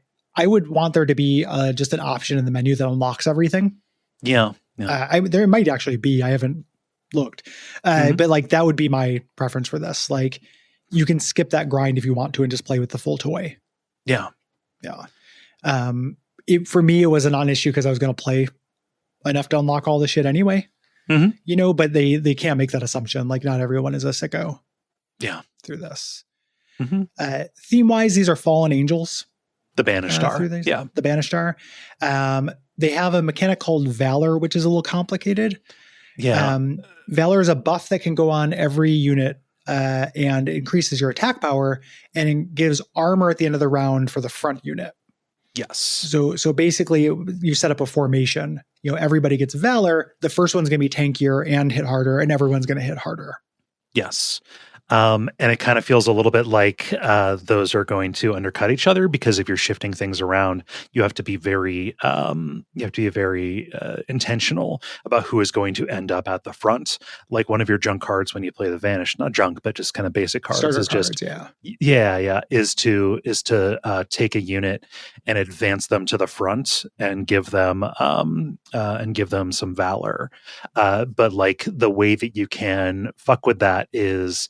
would want there to be just an option in the menu that unlocks everything. Yeah. There might actually be, I haven't looked. But like that would be my preference for this. Like you can skip that grind if you want to and just play with the full toy. Yeah. Yeah. For me, it was a non-issue because I was going to play enough to unlock all the shit anyway. But they can't make that assumption. Like not everyone is a sicko. Yeah. Through this. Theme-wise, these are fallen angels. The Banished Star. The Banished Star. They have a mechanic called Valor, which is a little complicated. Yeah. Valor is a buff that can go on every unit and increases your attack power, and it gives armor at the end of the round for the front unit. Yes. So basically you set up a formation. Everybody gets Valor. The first one's going to be tankier and hit harder, and everyone's going to hit harder. Yes. And it kind of feels a little bit like those are going to undercut each other, because if you're shifting things around, you have to be very intentional about who is going to end up at the front. Like one of your junk cards when you play the Vanish, not junk, but just kind of basic cards, Starter is cards, just is to take a unit and advance them to the front and give them some valor. But like the way that you can fuck with that is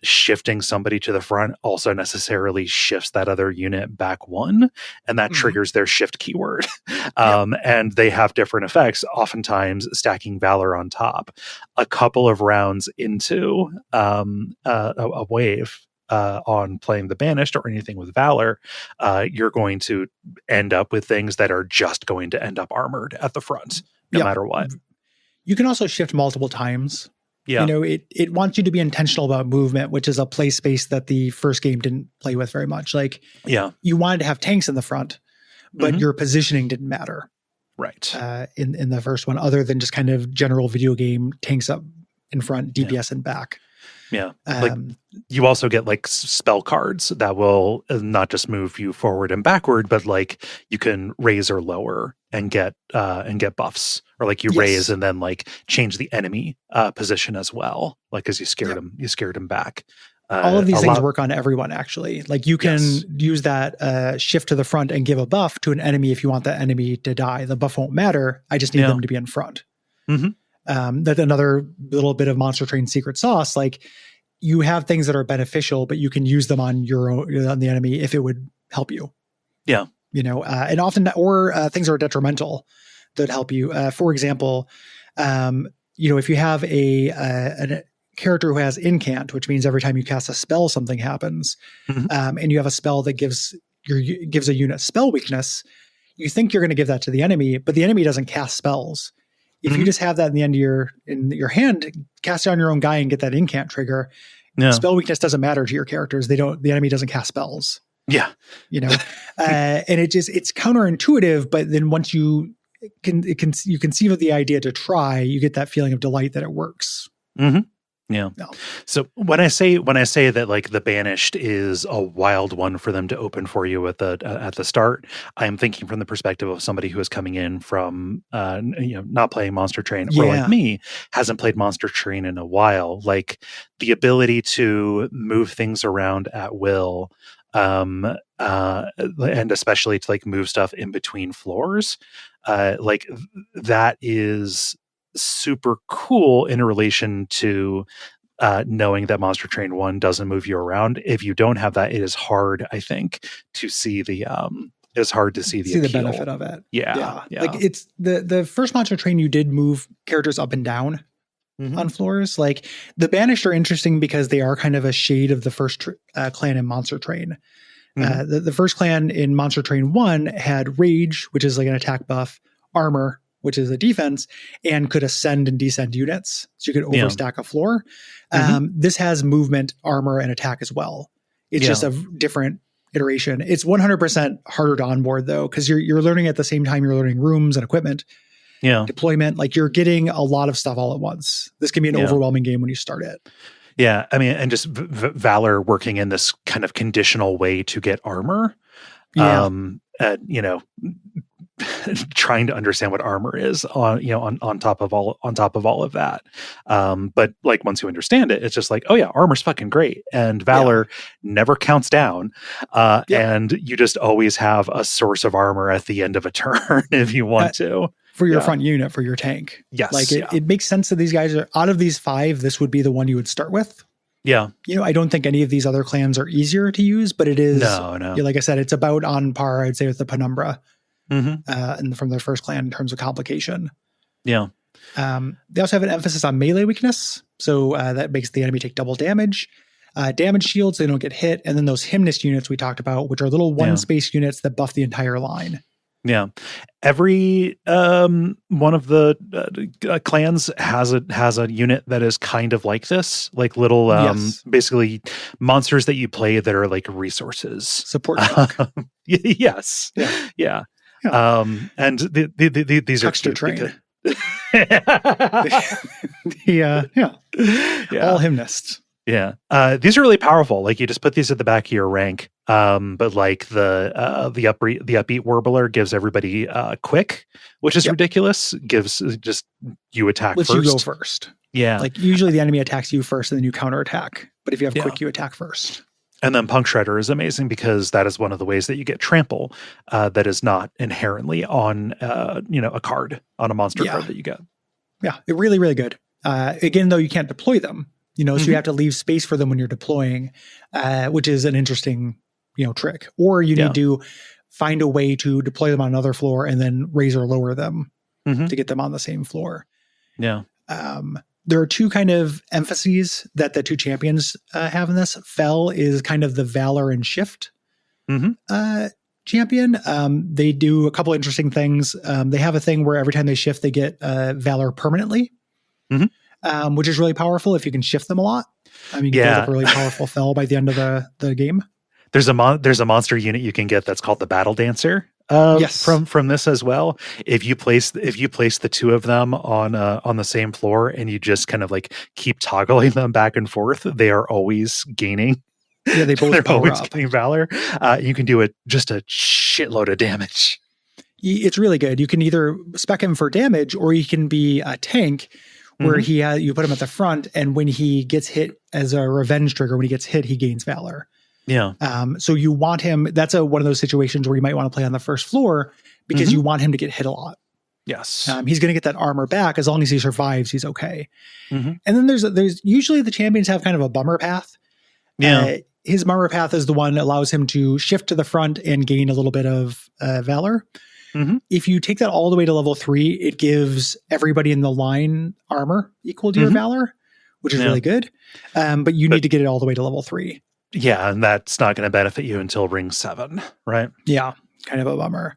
shifting somebody to the front also necessarily shifts that other unit back 1, and that triggers their shift keyword. And they have different effects, oftentimes stacking valor on top. A couple of rounds into a wave, on playing the Banished or anything with Valor, you're going to end up with things that are just going to end up armored at the front, no matter what. You can also shift multiple times. Yeah. You know, it wants you to be intentional about movement, which is a play space that the first game didn't play with very much. Like, you wanted to have tanks in the front, but your positioning didn't matter. Right. In the first one, other than just kind of general video game tanks up in front, DPS in back. Yeah. Like you also get like spell cards that will not just move you forward and backward, but like you can raise or lower and get buffs, or like you raise and then like change the enemy position as well. Like as you scared him back. All of these things work on everyone, actually. Like you can use that shift to the front and give a buff to an enemy if you want that enemy to die. The buff won't matter. I just need them to be in front. That's another little bit of Monster Train secret sauce. Like you have things that are beneficial, but you can use them on on the enemy if it would help you. Yeah. You know, and often, things are detrimental that help you. For example, you know, if you have a character who has incant, which means every time you cast a spell, something happens, and you have a spell that gives a unit spell weakness, you think you're going to give that to the enemy, but the enemy doesn't cast spells. If you just have that in the end of your hand, cast it on your own guy and get that incant trigger. Spell weakness doesn't matter to your characters. The enemy doesn't cast spells. Yeah. You know, and it's counterintuitive, but then once you conceive of the idea to try, you get that feeling of delight that it works. Yeah. No. So when I say that like the Banished is a wild one for them to open for you at the start, I am thinking from the perspective of somebody who is coming in from not playing Monster Train, or like me, hasn't played Monster Train in a while. Like the ability to move things around at will, and especially to like move stuff in between floors, like that is super cool in relation to knowing that Monster Train 1 doesn't move you around. If you don't have that, it is hard, I think, to see the benefit of it. Yeah. Like it's the first Monster Train, you did move characters up and down on floors. Like the Banished are interesting because they are kind of a shade of the first clan in Monster Train. The first clan in Monster Train 1 had Rage, which is like an attack buff, Armor, which is a defense, and could ascend and descend units. So you could overstack a floor. This has movement, armor, and attack as well. It's just a different iteration. It's 100% harder to onboard though, because you're learning at the same time you're learning rooms and equipment, deployment. Like you're getting a lot of stuff all at once. This can be an overwhelming game when you start it. Yeah, I mean, and just Valor working in this kind of conditional way to get armor. Trying to understand what armor is on top of all of that. But like once you understand it, it's just like, oh yeah, armor's fucking great. And Valor never counts down. And you just always have a source of armor at the end of a turn if you want to. For your front unit, for your tank. Yes. Like it makes sense that these guys are, out of these 5, this would be the one you would start with. Yeah. You know, I don't think any of these other clans are easier to use, but it is, like I said, it's about on par, I'd say, with the Penumbra. And from their first clan in terms of complication. Yeah. They also have an emphasis on melee weakness. So that makes the enemy take double damage. Damage shields, so they don't get hit. And then those Hymnist units we talked about, which are little one-space units that buff the entire line. Yeah. Every one of the clans has a unit that is kind of like this, like little basically monsters that you play that are like resources. Support. Yes. Yeah. And these are cute. Train. All Hymnists. Yeah. These are really powerful. Like you just put these at the back of your rank. But like the upbeat warbler gives everybody quick, which is ridiculous. Gives just you attack first. You go first. Yeah. Like usually the enemy attacks you first and then you counterattack. But if you have quick, you attack first. And then Punk Shredder is amazing because that is one of the ways that you get trample that is not inherently on a card, on a monster card that you get. Yeah, really, really good. Again, though, you can't deploy them, so you have to leave space for them when you're deploying, which is an interesting, trick. Or you need to find a way to deploy them on another floor and then raise or lower them to get them on the same floor. Yeah. there are two kind of emphases that the two champions have in this. Fel is kind of the Valor and Shift champion. They do a couple interesting things. They have a thing where every time they shift, they get Valor permanently, which is really powerful if you can shift them a lot. You can build up a really powerful Fel by the end of the game. There's a monster unit you can get that's called the Battle Dancer. From this as well. If you place the two of them on the same floor and you just kind of like keep toggling them back and forth, they are always gaining. Yeah, they both they're power always up. gaining Valor. You can do just a shitload of damage. It's really good. You can either spec him for damage, or he can be a tank where you put him at the front, and when he gets hit as a revenge trigger, when he gets hit, he gains Valor. Yeah. So you want him. That's one of those situations where you might want to play on the first floor because you want him to get hit a lot. Yes. He's going to get that armor back as long as he survives. He's okay. And then there's usually the champions have kind of a bummer path. Yeah. His bummer path is the one that allows him to shift to the front and gain a little bit of Valor. If you take that all the way to level 3, it gives everybody in the line armor equal to your Valor, which is really good. But you need to get it all the way to level 3. Yeah, and that's not going to benefit you until ring 7, right? Yeah, kind of a bummer.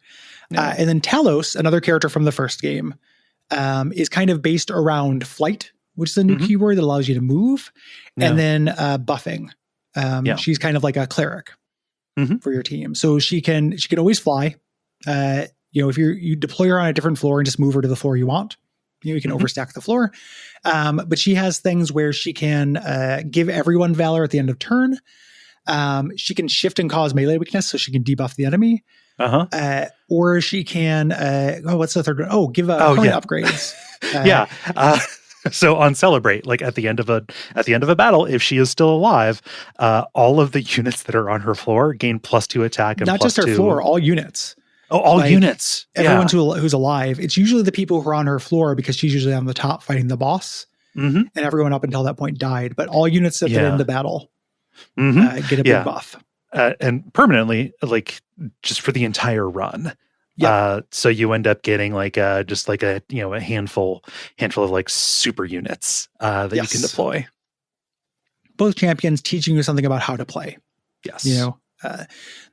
Yeah. And then Talos, another character from the first game, is kind of based around flight, which is a new keyword that allows you to move, and then buffing. She's kind of like a cleric for your team, so she can always fly. If you deploy her on a different floor and just move her to the floor you want, you can overstack the floor. But she has things where she can give everyone Valor at the end of turn. She can shift and cause melee weakness, so she can debuff the enemy. Or she can, what's the third one? Oh, give upgrades. So on Celebrate, like at the end of a battle, if she is still alive, all of the units that are on her floor gain +2 attack and not just her floor, all units. Oh, all units. Everyone who's alive. It's usually the people who are on her floor because she's usually on the top fighting the boss. And everyone up until that point died. But all units that get into battle get a big buff. And permanently, like just for the entire run. So you end up getting like just like a handful of like super units that you can deploy. Both champions teaching you something about how to play. Yes.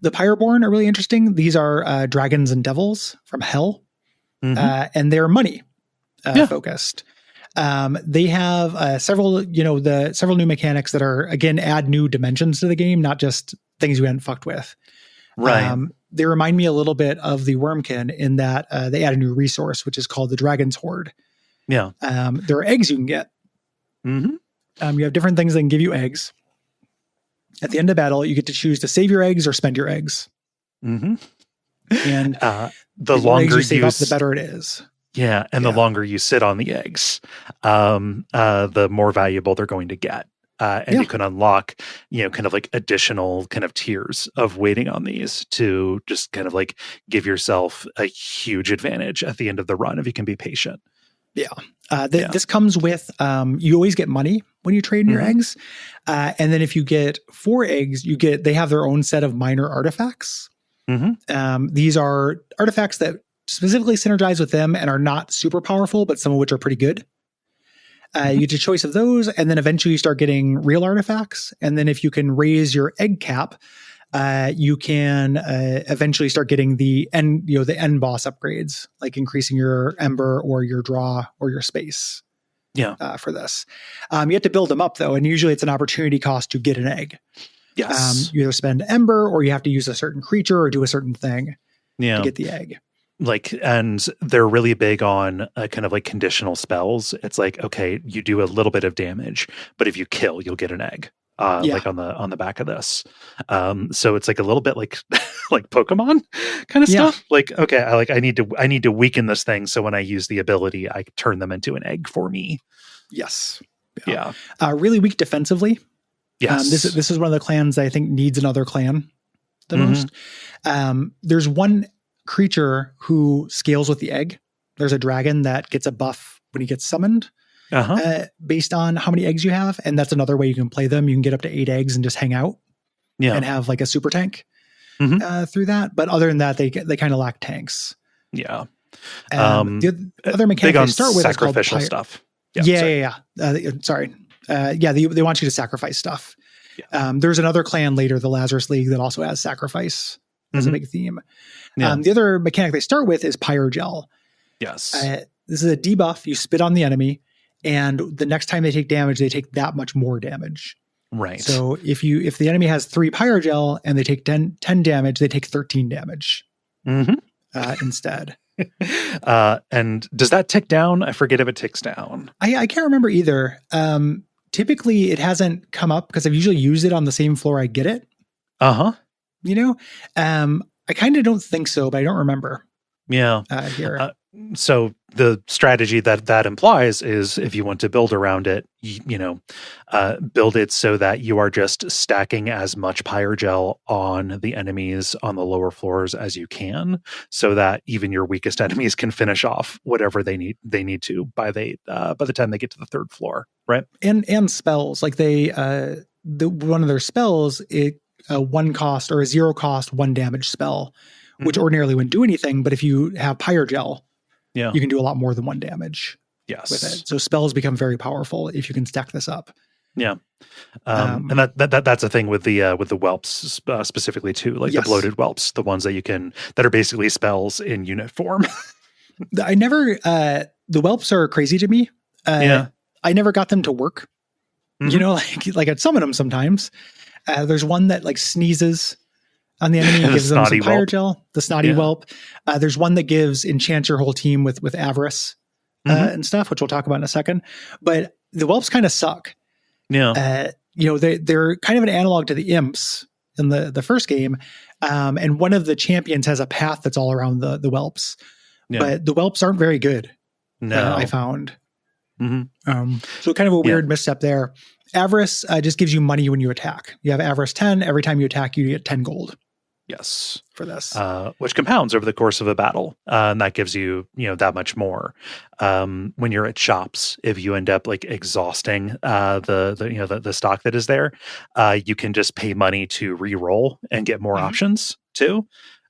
The Pyroborn are really interesting. These are dragons and devils from hell, and they're money focused. They have several new mechanics that are, again, add new dimensions to the game, not just things you hadn't fucked with. Right. They remind me a little bit of the Wormkin in that they add a new resource, which is called the Dragon's Hoard. Yeah. There are eggs you can get. You have different things that can give you eggs. At the end of battle, you get to choose to save your eggs or spend your eggs. And the longer you save up, the better it is. Yeah, and the longer you sit on the eggs, the more valuable they're going to get. And you can unlock, kind of like additional kind of tiers of waiting on these to just kind of like give yourself a huge advantage at the end of the run if you can be patient. This comes with, you always get money when you trade in your eggs. And then if you get 4 eggs, they have their own set of minor artifacts. These are artifacts that specifically synergize with them and are not super powerful, but some of which are pretty good. You get a choice of those, and then eventually you start getting real artifacts. And then if you can raise your egg cap, you can eventually start getting the end boss upgrades, like increasing your ember or your draw or your space. For this, you have to build them up though, and usually it's an opportunity cost to get an egg. Yes, you either spend ember or you have to use a certain creature or do a certain thing to get the egg. And they're really big on kind of like conditional spells. It's like, okay, you do a little bit of damage, but if you kill, you'll get an egg. Like on the back of this. So it's like a little bit like like Pokemon kind of stuff. Like, okay, I need to weaken this thing, so when I use the ability, I turn them into an egg for me. Yes. Really weak defensively. Yes. This is one of the clans that I think needs another clan the most. There's one creature who scales with the egg. There's a dragon that gets a buff when he gets summoned. Based on how many eggs you have. And that's another way you can play them. You can get up to 8 eggs and just hang out and have like a super tank through that. But other than that, they kind of lack tanks. Yeah. The other mechanic they start with is called sacrificial stuff. Sorry. They want you to sacrifice stuff. Yeah. There's another clan later, the Lazarus League, that also has sacrifice as a big theme. Yeah. The other mechanic they start with is Pyrogel. Yes. This is a debuff. You spit on the enemy, and the next time they take damage, they take that much more damage. Right. So if the enemy has 3 Pyrogel and they take 10 damage, they take 13 damage instead. And does that tick down? I forget if it ticks down. I can't remember either. Typically, it hasn't come up because I've usually used it on the same floor I get it. You know, I kind of don't think so, but I don't remember. Yeah. Here. So the strategy that implies is if you want to build around it, build it so that you are just stacking as much Pyrogel on the enemies on the lower floors as you can, so that even your weakest enemies can finish off whatever they need to by the time they get to the 3rd floor, right? And spells, like one of their spells, a 1 cost or a 0 cost 1 damage spell, which ordinarily wouldn't do anything, but if you have Pyrogel, you can do a lot more than 1 damage with it. So spells become very powerful if you can stack this up. Yeah. And that's a thing with the whelps specifically too, like the bloated whelps, the ones that are basically spells in unit form. The whelps are crazy to me. I never got them to work. You know, like I'd summon them sometimes. There's one that like sneezes on the enemy and gives them some Pyrogel, the snotty whelp. There's one that enchants your whole team with avarice and stuff, which we'll talk about in a second. But the whelps kind of suck. Yeah. They're kind of an analog to the imps in the first game. And one of the champions has a path that's all around the whelps. Yeah. But the whelps aren't very good. No. I found. So kind of a weird misstep there. Avarice just gives you money when you attack. You have Avarice 10. Every time you attack, you get 10 gold. Yes. For this. Which compounds over the course of a battle. And that gives you, that much more. When you're at shops, if you end up like exhausting the stock that is there, you can just pay money to re-roll and get more options too.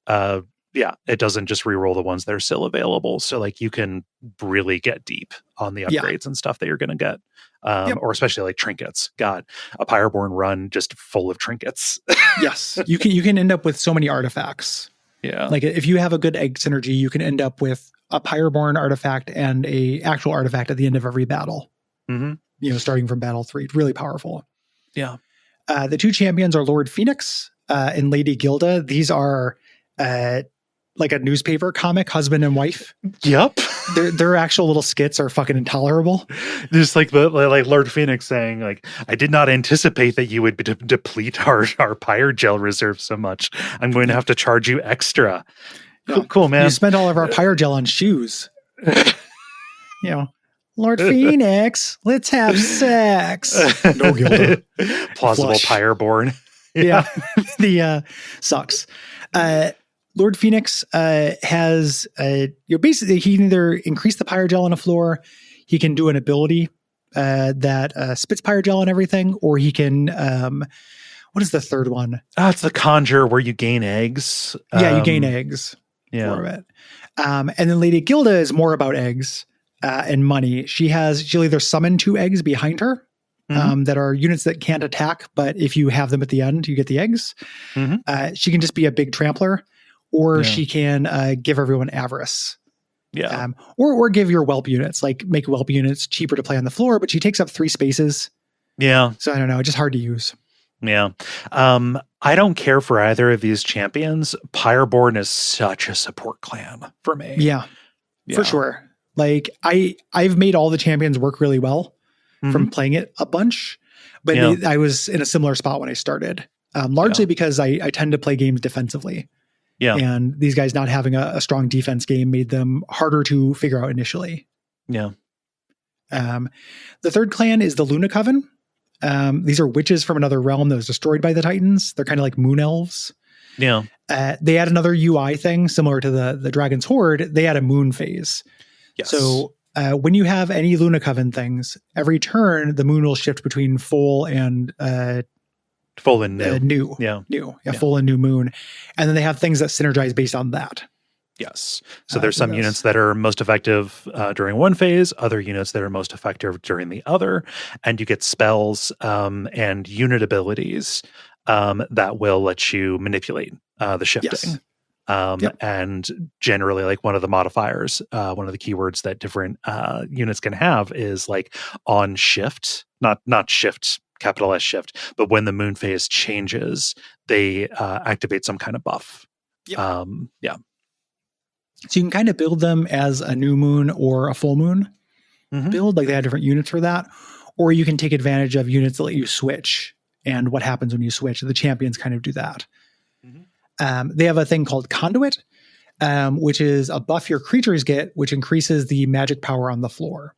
It doesn't just re-roll the ones that are still available. So like you can really get deep on the upgrades and stuff that you're going to get. Or especially like trinkets. God, a Pyroborn run just full of trinkets. Yes, you can end up with so many artifacts. Yeah, like if you have a good egg synergy, you can end up with a Pyroborn artifact and a actual artifact at the end of every battle. Starting from battle 3, really powerful. Yeah, the 2 champions are Lord Phoenix and Lady Gilda. These are like a newspaper comic, husband and wife. Yep. Their actual little skits are fucking intolerable. Just like Lord Phoenix saying, like, I did not anticipate that you would deplete our Pyrogel reserve so much. I'm going to have to charge you extra. Cool, man. You spent all of our Pyrogel on shoes. Lord Phoenix, let's have sex. No, Gilda. Plausible Pyroborn. Yeah. The sucks. Lord Phoenix has basically he can either increase the Pyrogel on a floor, he can do an ability that spits Pyrogel on everything, or he can what is the third one? It's the conjure where you gain eggs. You gain eggs. For it. And then Lady Gilda is more about eggs and money. She'll either summon 2 eggs behind her. That are units that can't attack, but if you have them at the end, you get the eggs. She can just be a big trampler, or she can give everyone avarice. Yeah. Or give your whelp units, like make whelp units cheaper to play on the floor, but she takes up 3 spaces. Yeah. So I don't know, just hard to use. Yeah. I don't care for either of these champions. Pyroborn is such a support clan for me. Yeah. For sure. Like I've made all the champions work really well from playing it a bunch, but I was in a similar spot when I started, largely because I tend to play games defensively. Yeah. And these guys not having a strong defense game made them harder to figure out initially. Yeah. The third clan is the Luna Coven. These are witches from another realm that was destroyed by the Titans. They're kind of like moon elves. Yeah. They add another UI thing similar to the Dragon's Horde. They add a moon phase. Yes. So when you have any Luna Coven things, every turn the moon will shift between full and full and new. Full and new moon. And then they have things that synergize based on that. Yes. So there's through some this. units that are most effective during one phase, other units that are most effective during the other, and you get spells and unit abilities that will let you manipulate the shifting. Yes. Yep. And generally, like one of the modifiers, one of the keywords that different units can have is like on shift, not shift, capital S shift, but when the moon phase changes, they activate some kind of buff. Yep. Yeah. So you can kind of build them as a new moon or a full moon build, like they have different units for that. Or you can take advantage of units that let you switch and what happens when you switch. The champions kind of do that. They have a thing called Conduit, which is a buff your creatures get, which increases the magic power on the floor.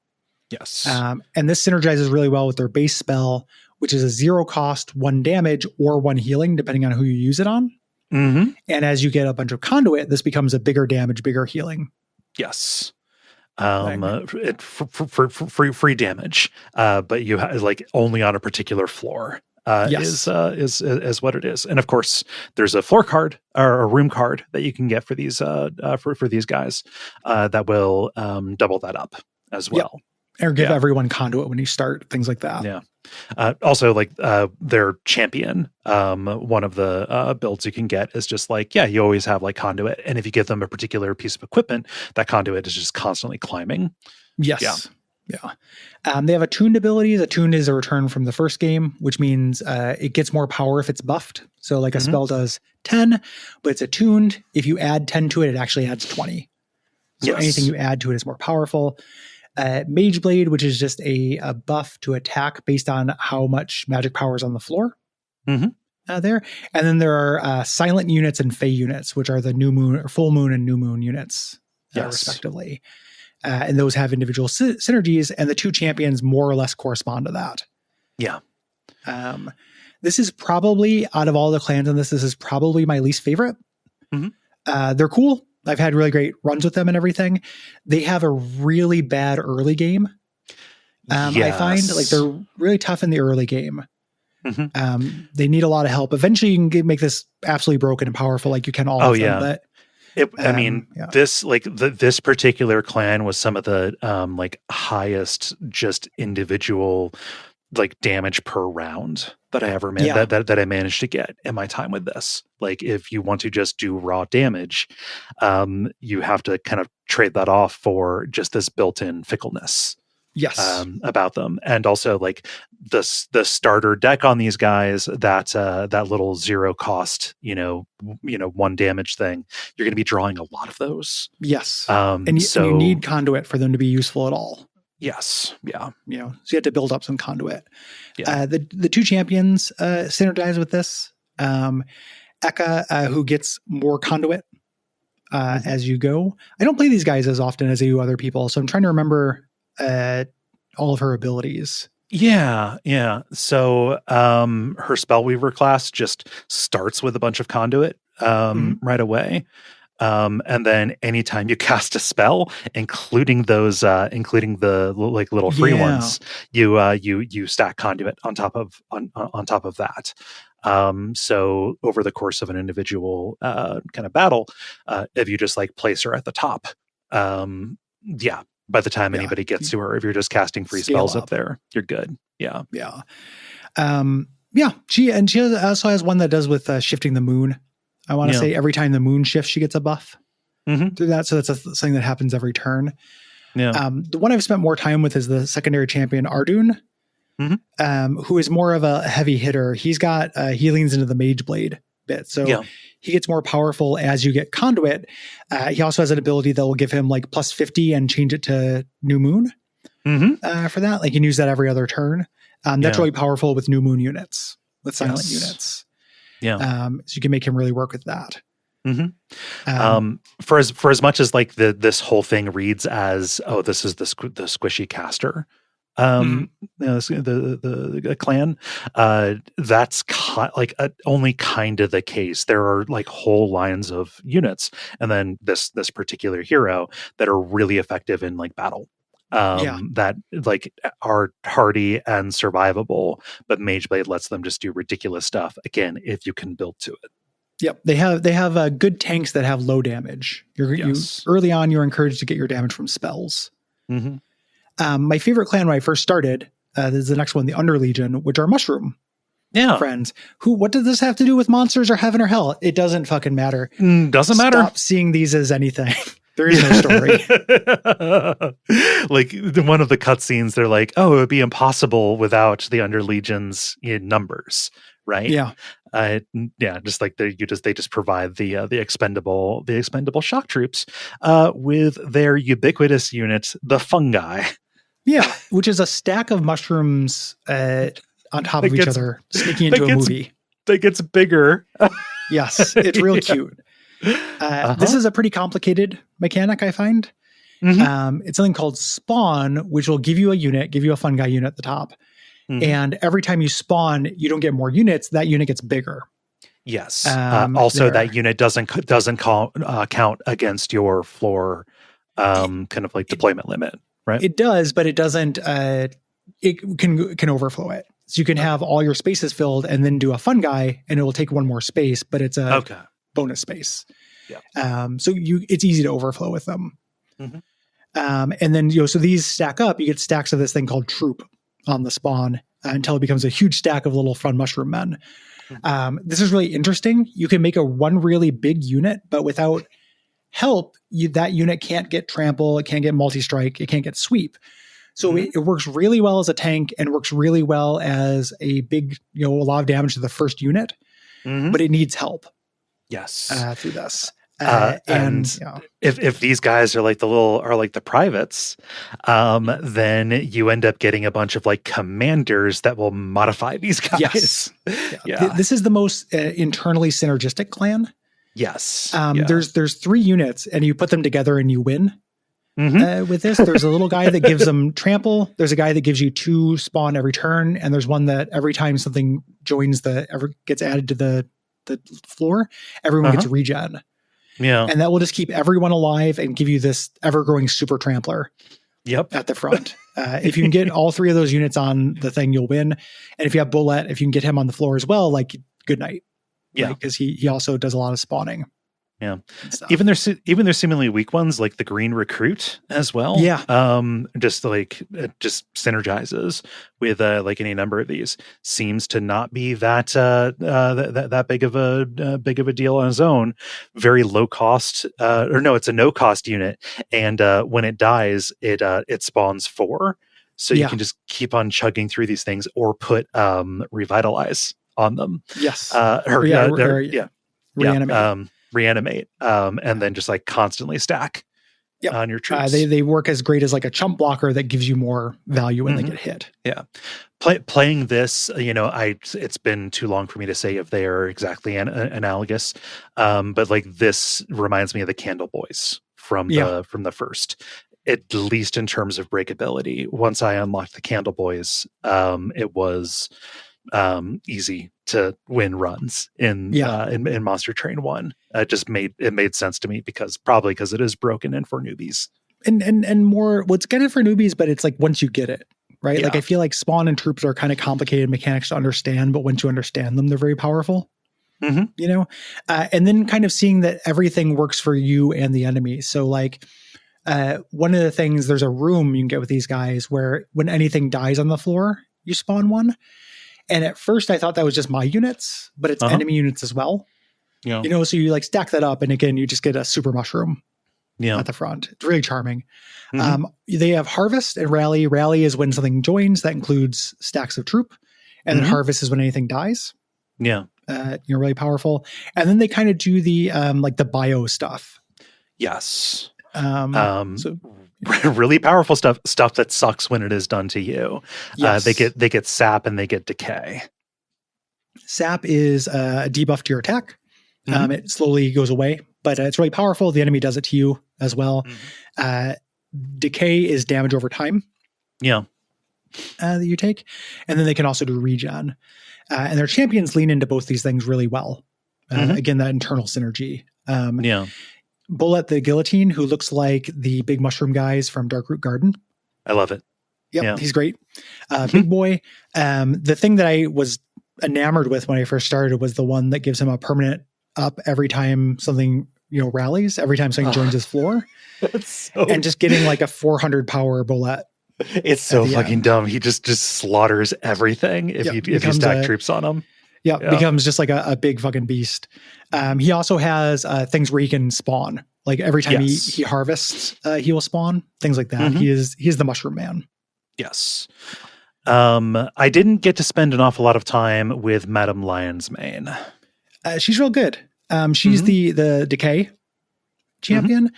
Yes. And this synergizes really well with their base spell, which is a 0 cost, 1 damage, or 1 healing, depending on who you use it on. And as you get a bunch of Conduit, this becomes a bigger damage, bigger healing. Yes. For free damage, but you like only on a particular floor. Yes. Is what it is. And of course, there's a floor card or a room card that you can get for these for these guys that will double that up as well. Or give everyone Conduit when you start, things like that. Yeah. Also, like their champion, one of the builds you can get is just like, you always have like Conduit. And if you give them a particular piece of equipment, that Conduit is just constantly climbing. Yes. Yeah. They have attuned abilities. Attuned is a return from the first game, which means it gets more power if it's buffed. So like a spell does 10, but it's attuned. If you add 10 to it, it actually adds 20. So anything you add to it is more powerful. Mage Blade, which is just a buff to attack based on how much magic power is on the floor there. And then there are silent units and fey units, which are the new moon or full moon and new moon units, respectively. And those have individual synergies, and the two champions more or less correspond to that. Yeah. This is probably, out of all the clans on this is probably my least favorite. They're cool. I've had really great runs with them and everything. They have a really bad early game. I find like they're really tough in the early game. They need a lot of help. Eventually you can make this absolutely broken and powerful like you can all of them. But this particular clan was some of the like highest just individual like damage per round that I ever that I managed to get in my time with this. Like if you want to just do raw damage, you have to kind of trade that off for just this built-in fickleness. About them. And also like the starter deck on these guys, that little 0 cost, 1 damage thing, you're going to be drawing a lot of those. And you need Conduit for them to be useful at all. So you have to build up some Conduit. The two champions synergize with this. Eka, who gets more Conduit as you go. I don't play these guys as often as I do other people, so I'm trying to remember all of her abilities. So her Spellweaver class just starts with a bunch of Conduit right away. And then anytime you cast a spell, including the like little free ones, you stack Conduit on top of that. So over the course of an individual kind of battle, if you just like place her at the top, by the time anybody gets to her, if you're just casting free spells up there, you're good. She also has one that does with shifting the moon. I want to say every time the moon shifts, she gets a buff through that. So that's something that happens every turn. The one I've spent more time with is the secondary champion, Ardun, who is more of a heavy hitter. He's got healings into the Mage Blade bit. So he gets more powerful as you get Conduit. He also has an ability that will give him like plus 50 and change it to New Moon for that. Like you can use that every other turn. That's really powerful with New Moon units, with silent units. So you can make him really work with that. For as much as like this whole thing reads as, this is the squishy caster, the clan, that's only kind of the case. There are like whole lines of units, and then this particular hero that are really effective in like battle. That like are hardy and survivable, but Mage Blade lets them just do ridiculous stuff again if you can build to it. Yep, they have good tanks that have low damage. You early on, you're encouraged to get your damage from spells. My favorite clan when I first started, this is the next one, the Underlegion, which are mushroom friends. What does this have to do with monsters or heaven or hell? It doesn't fucking matter. Doesn't matter. Stop seeing these as anything. There is no story. Like one of the cutscenes, they're like, "Oh, it would be impossible without the Underlegion's numbers." Right? Yeah. Just like they just provide the expendable shock troops with their ubiquitous unit, the fungi. Yeah, which is a stack of mushrooms on top of each other, sneaking into a movie. That gets bigger. Yes, it's real cute. This is a pretty complicated mechanic, I find. It's something called spawn, which will give you a fungi unit at the top. And every time you spawn, you don't get more units. That unit gets bigger. Yes. Also, that unit doesn't count against your floor kind of like deployment limit, right? It does, but it doesn't. It can overflow it. So you can have all your spaces filled and then do a fungi, and it will take one more space, but it's a bonus space. Yeah. So it's easy to overflow with them. And then so these stack up. You get stacks of this thing called troop on the spawn until it becomes a huge stack of little fun mushroom men. This is really interesting. You can make one really big unit, but without help, that unit can't get trample, it can't get multi-strike, it can't get sweep. So it works really well as a tank and works really well as a big, a lot of damage to the first unit, but it needs help. Yes. Through this. And if these guys are like the privates, then you end up getting a bunch of like commanders that will modify these guys. Yes. This is the most internally synergistic clan. Yes. There's 3 units and you put them together and you win. With this, there's a little guy that gives them trample. There's a guy that gives you 2 spawn every turn. And there's one that every time something gets added to the floor, everyone gets regen. Yeah. And that will just keep everyone alive and give you this ever-growing super trampler at the front. If you can get all 3 of those units on the thing, you'll win. And if you have Bullet, if you can get him on the floor as well, like, good night. Yeah. Because he also does a lot of spawning. Yeah. Even their seemingly weak ones, like the green recruit as well. Yeah. Just like it just synergizes with like any number of these. Seems to not be that that big of a deal on its own. Very low cost, it's a no cost unit, and when it dies, it spawns 4. So you can just keep on chugging through these things, or put revitalize on them. Yes. Reanimate, and then just like constantly stack on your troops. They work as great as like a chump blocker that gives you more value when they get hit. Yeah. Playing this, it's been too long for me to say if they are exactly analogous. But like this reminds me of the Candle Boys from the first, at least in terms of breakability. Once I unlocked the Candle Boys, it was easy to win runs in Monster Train 1. It made sense to me because it is broken and for newbies. And more, it's kind of for newbies, but it's like once you get it, right? Yeah. Like I feel like spawn and troops are kind of complicated mechanics to understand, but once you understand them, they're very powerful. And then kind of seeing that everything works for you and the enemy. So like one of the things, there's a room you can get with these guys where when anything dies on the floor, you spawn one. And at first I thought that was just my units, but it's enemy units as well. Yeah. So you like stack that up, and again, you just get a super mushroom at the front. It's really charming. They have harvest and rally. Rally is when something joins. That includes stacks of troop. And then harvest is when anything dies. Yeah. Really powerful. And then they kind of do the like the bio stuff. Yes. So really powerful stuff that sucks when it is done to you. Yes. They get sap and they get decay. Sap is a debuff to your attack. It slowly goes away, but it's really powerful. The enemy does it to you as well. Decay is damage over time. Yeah. That you take. And then they can also do regen. And their champions lean into both these things really well. Again, that internal synergy. Bullet the Guillotine, who looks like the big mushroom guys from Darkroot Garden. I love it. Yep, he's great. Big boy. The thing that I was enamored with when I first started was the one that gives him a permanent up every time something, rallies, every time something joins his floor. And just getting like a 400 power bullet. It's so fucking dumb. He just slaughters everything if you stack troops on him. Yeah, becomes just like a big fucking beast. He also has things where he can spawn. Like every time he harvests, he will spawn. Things like that. He's the mushroom man. Yes. I didn't get to spend an awful lot of time with Madame Lion's Mane. She's real good. She's the decay champion.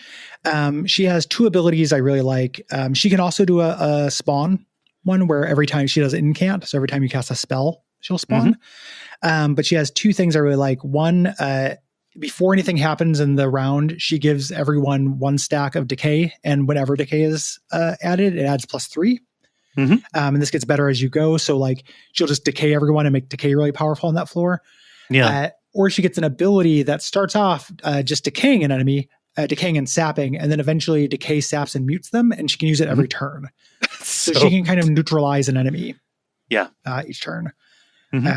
She has 2 abilities I really like. She can also do a spawn one where every time she does an incant, so every time you cast a spell, she'll spawn. But she has 2 things I really like. One, before anything happens in the round, she gives everyone 1 stack of decay, and whenever decay is added, it adds +3. And this gets better as you go. So like she'll just decay everyone and make decay really powerful on that floor. Or she gets an ability that starts off just decaying an enemy, decaying and sapping, and then eventually decay saps and mutes them, and she can use it every turn. So she can kind of neutralize an enemy. Each turn.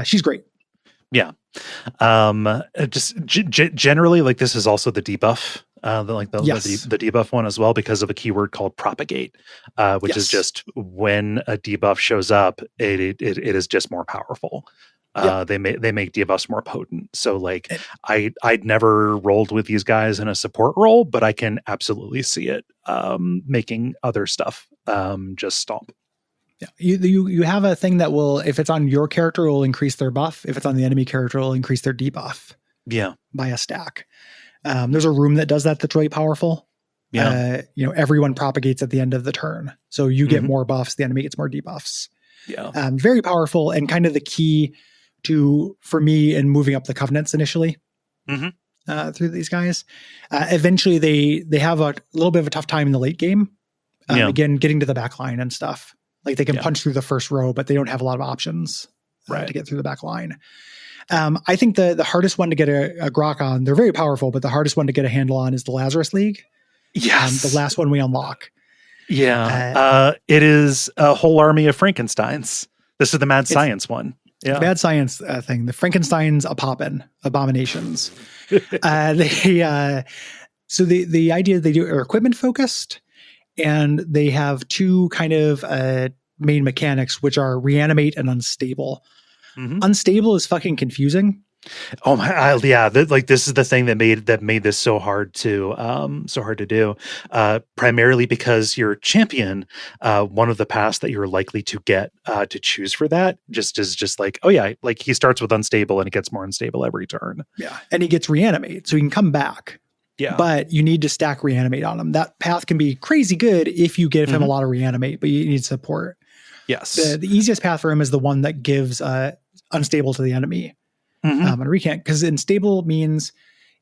She's great. Yeah. Just generally, like this is also the debuff. The debuff one as well, because of a keyword called propagate, which is just when a debuff shows up, it is just more powerful. They make debuffs more potent. So like I'd never rolled with these guys in a support role, but I can absolutely see it making other stuff just stomp. Yeah, you have a thing that will, if it's on your character, it will increase their buff. If it's on the enemy character, it will increase their debuff. By a stack. There's a room that does that that's really powerful. Everyone propagates at the end of the turn. So you get more buffs, the enemy gets more debuffs. Very powerful, and kind of the key for me in moving up the covenants initially through these guys. Eventually they have a little bit of a tough time in the late game. Again, getting to the back line and stuff. Like they can punch through the first row, but they don't have a lot of options to get through the back line. I think the hardest one to get a grok on, they're very powerful, but the hardest one to get a handle on is the Lazarus League. The last one we unlock. It is a whole army of Frankensteins. This is the mad science one. Mad science thing. The Frankensteins abominations. So the idea they are equipment focused, and they have 2 kind of main mechanics, which are reanimate and unstable. Unstable is fucking confusing. Oh my, this is the thing that made this so hard to do. Primarily because your champion, one of the paths that you're likely to get to choose for that is just like, like he starts with unstable and it gets more unstable every turn. And he gets reanimate, so he can come back. But you need to stack reanimate on him. That path can be crazy good if you give him a lot of reanimate, but you need support. The easiest path for him is the one that gives unstable to the enemy. And recant, because unstable means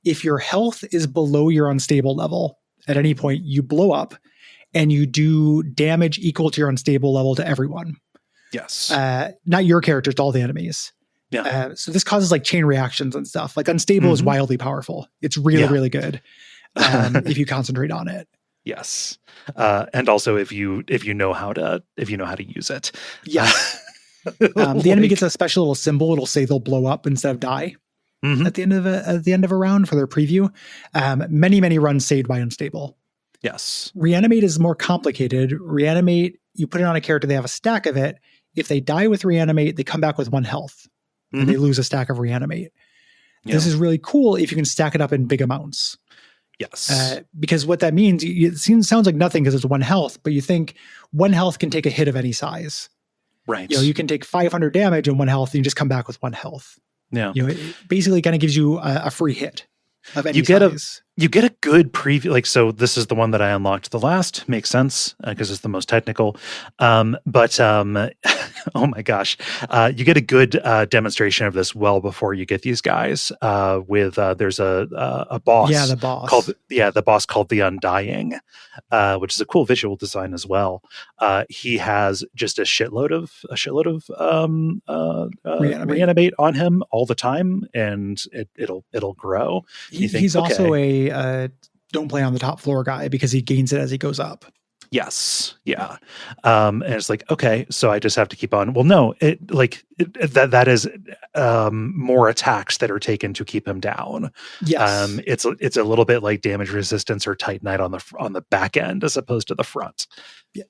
if your health is below your unstable level at any point, you blow up and you do damage equal to your unstable level to everyone. Not your characters, to all the enemies. So this causes like chain reactions and stuff. Like unstable is wildly powerful. It's really, really good if you concentrate on it. And also if you know how to use it. The enemy gets a special little symbol. It'll say they'll blow up instead of die at the end of a round for their preview. Many runs saved by unstable. Reanimate is more complicated. Reanimate, you put it on a character, they have a stack of it. If they die with reanimate, they come back with 1 health and they lose a stack of reanimate. This is really cool if you can stack it up in big amounts. Because what that means, it sounds like nothing because it's 1 health, but you think 1 health can take a hit of any size. You can take 500 damage in 1 health and you just come back with 1 health. It basically kind of gives you a free hit of any size. You get a good preview. Like, so this is the one that I unlocked the last. Makes sense because it's the most technical. Oh my gosh. You get a good demonstration of this well before you get these guys there's a boss. The boss. The boss called the Undying, which is a cool visual design as well. He has just a shitload of reanimate on him all the time, and it'll grow. He's also a don't play on the top floor guy because he gains it as he goes up. Yes. Yeah. And it's like, okay, so I just have to keep on. Well, no, that is more attacks that are taken to keep him down. Yes. It's a little bit like damage resistance or Titanite on the back end as opposed to the front.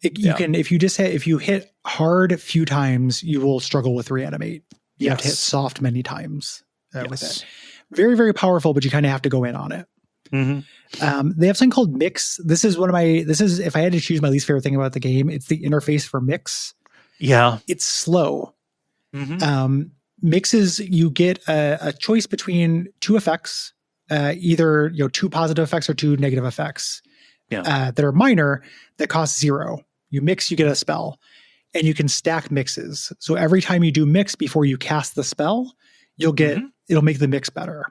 You can, if you hit hard a few times, you will struggle with reanimate. You have to hit soft many times with it. Very, very powerful, but you kind of have to go in on it. They have something called Mix. This is if I had to choose my least favorite thing about the game, it's the interface for Mix. Yeah. It's slow. Mix is, you get a choice between two effects, either two positive effects or two negative effects that are minor that cost 0. You mix, you get a spell, and you can stack mixes. So every time you do mix before you cast the spell, you'll get it'll make the mix better.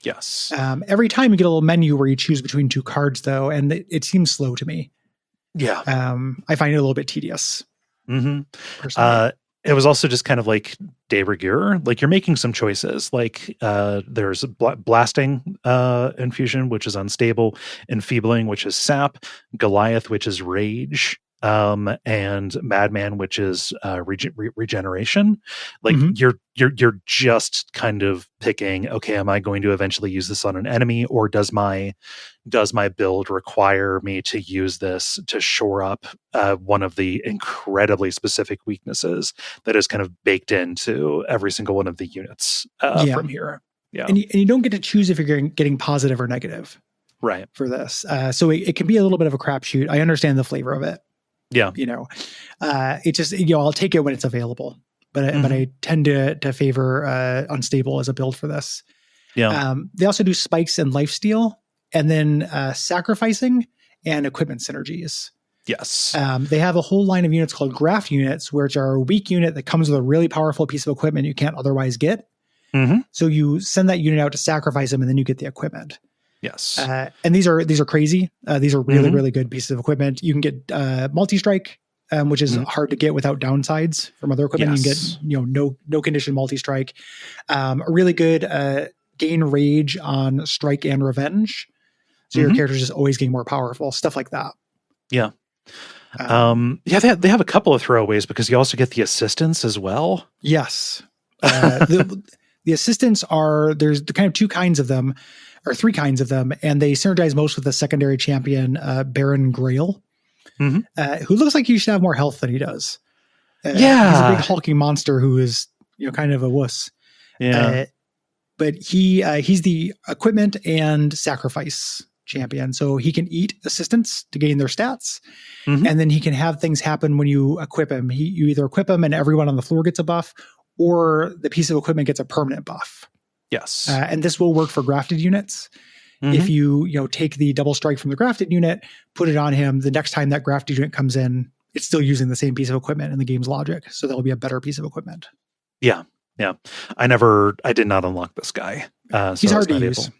Yes. Every time you get a little menu where you choose between two cards, though, and it seems slow to me. Yeah. I find it a little bit tedious. It was also just kind of like de rigueur. Like you're making some choices. Like there's blasting infusion, which is unstable, enfeebling, which is sap, Goliath, which is rage, and Madman, which is regeneration. Like you're just kind of picking, okay, am I going to eventually use this on an enemy, or does my build require me to use this to shore up one of the incredibly specific weaknesses that is kind of baked into every single one of the units from here. Yeah. And you don't get to choose if you're getting positive or negative. Right. For this. So it can be a little bit of a crapshoot. I understand the flavor of it. Yeah. It just, I'll take it when it's available, but I tend to favor unstable as a build for this. Yeah. They also do spikes and lifesteal, and then sacrificing and equipment synergies. Yes. They have a whole line of units called graft units, which are a weak unit that comes with a really powerful piece of equipment you can't otherwise get. So you send that unit out to sacrifice them, and then you get the equipment. Yes. And these are crazy. These are really, really good pieces of equipment. You can get multi-strike, which is hard to get without downsides from other equipment. Yes. You can get, no condition multi-strike. A really good gain rage on strike and revenge. So your character's just always getting more powerful. Stuff like that. Yeah. They have a couple of throwaways because you also get the assistants as well. Yes. The assistants there's kind of two kinds of them, or three kinds of them, and they synergize most with the secondary champion, Baron Grail, who looks like he should have more health than he does. He's a big hulking monster who is, kind of a wuss. Yeah. But he's the equipment and sacrifice champion, so he can eat assistants to gain their stats, and then he can have things happen when you equip him. You either equip him and everyone on the floor gets a buff, or the piece of equipment gets a permanent buff. Yes. And this will work for grafted units. If you take the double strike from the grafted unit, put it on him, the next time that grafted unit comes in, it's still using the same piece of equipment in the game's logic. So that'll be a better piece of equipment. Yeah. Yeah. I did not unlock this guy. He's hard to use.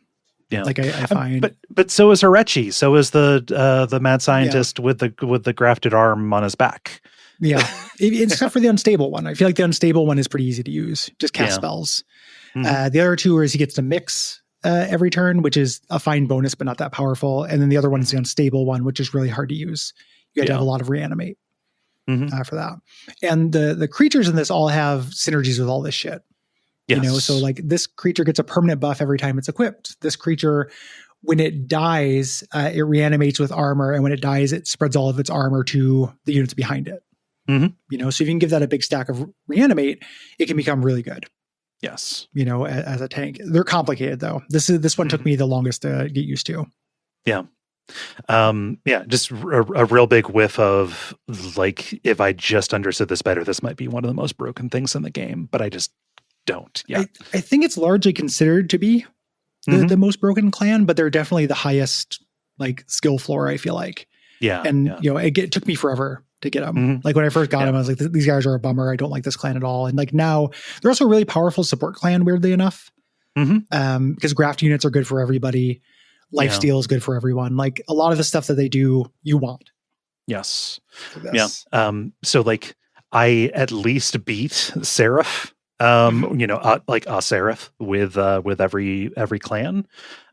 Yeah. Like I find. But so is Harechi. So is the mad scientist with the grafted arm on his back. Yeah. Except for the unstable one. I feel like the unstable one is pretty easy to use. Just cast spells. The other two is he gets to mix every turn, which is a fine bonus, but not that powerful. And then the other one is the unstable one, which is really hard to use. You have to have a lot of reanimate for that. And the creatures in this all have synergies with all this shit. Yes. So like this creature gets a permanent buff every time it's equipped. This creature, when it dies, it reanimates with armor. And when it dies, it spreads all of its armor to the units behind it. So if you can give that a big stack of reanimate, it can become really good. Yes. As a tank. They're complicated though. This one took me the longest to get used to. Yeah. Just a real big whiff of like, if I just understood this better, this might be one of the most broken things in the game, but I just don't. Yeah. I think it's largely considered to be the most broken clan, but they're definitely the highest like skill floor, I feel like. Yeah. And it took me forever to get them. Like when I first got them, I was like, these guys are a bummer. I don't like this clan at all. And like now they're also a really powerful support clan, weirdly enough. Because graft units are good for everybody. Lifesteal is good for everyone. Like a lot of the stuff that they do, you want. Yes. Yeah. So like I at least beat Seraph, like a Seraph with every clan.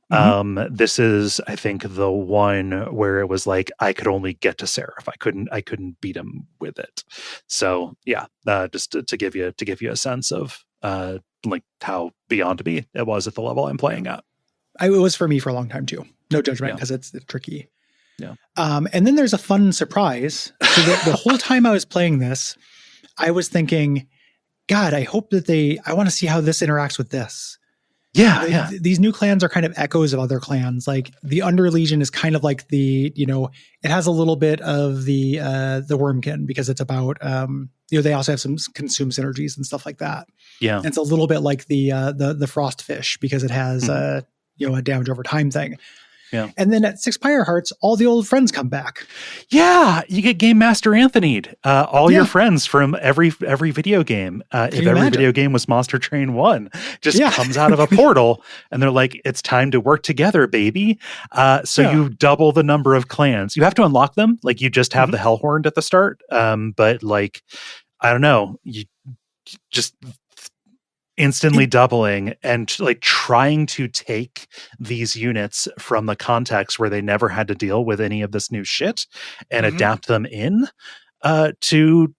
This is, I think, the one where it was like I could only get to Seraph. I couldn't beat him with it. So yeah, just to give you a sense of like how beyond me it was at the level I'm playing at. It was for me for a long time too. No judgment, because it's tricky. Yeah. And then there's a fun surprise. So the whole time I was playing this, I was thinking, God, I hope that I want to see how this interacts with this. Yeah, These new clans are kind of echoes of other clans. Like the Under Legion is kind of like it has a little bit of the Wormkin, because it's about, they also have some consume synergies and stuff like that. Yeah. And it's a little bit like the Frostfish, because it has, a damage over time thing. Yeah. And then at 6 Pyre Hearts, all the old friends come back. Yeah, you get Game Master Anthony'd. All your friends from every video game. If every video game was Monster Train 1, just comes out of a portal, and they're like, it's time to work together, baby. So you double the number of clans. You have to unlock them. Like, you just have the Hellhorned at the start. But like, I don't know, you just instantly doubling and like trying to take these units from the context where they never had to deal with any of this new shit and adapt them in to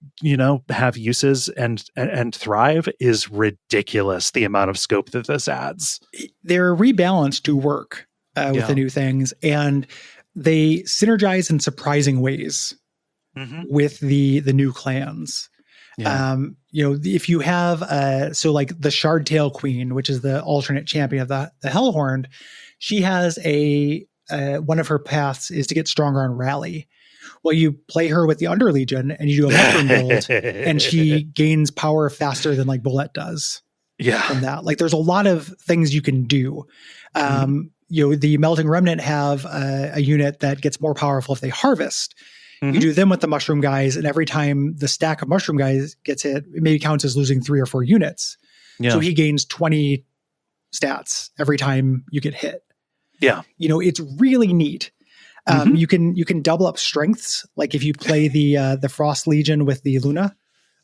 have uses and thrive is ridiculous. The amount of scope that this adds. They're rebalanced to work with the new things, and they synergize in surprising ways with the new clans. Yeah. If you have, so like the Shardtail Queen, which is the alternate champion of the Hellhorned, she has one of her paths is to get stronger on rally. Well, you play her with the Under Legion and you do a mushroom build, and she gains power faster than like Bullet does. Yeah. From that, like there's a lot of things you can do. The Melting Remnant have a unit that gets more powerful if they harvest. You do them with the mushroom guys, and every time the stack of mushroom guys gets hit, it maybe counts as losing 3 or 4 units. Yeah. So he gains 20 stats every time you get hit. Yeah. It's really neat. You can double up strengths. Like if you play the Frost Legion with the Luna,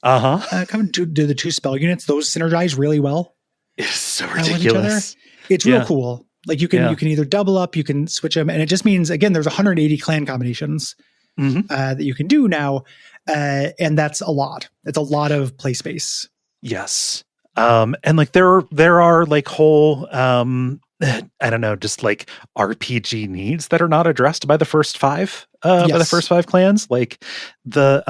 come to do the 2 spell units, those synergize really well. It's so ridiculous. It's real cool. Like you can either double up, you can switch them, and it just means, again, there's 180 clan combinations that you can do now, and that's a lot. It's a lot of play space. Yes, and like there are like whole I don't know, just like RPG needs that are not addressed by the first 5 by the first 5 clans. Like the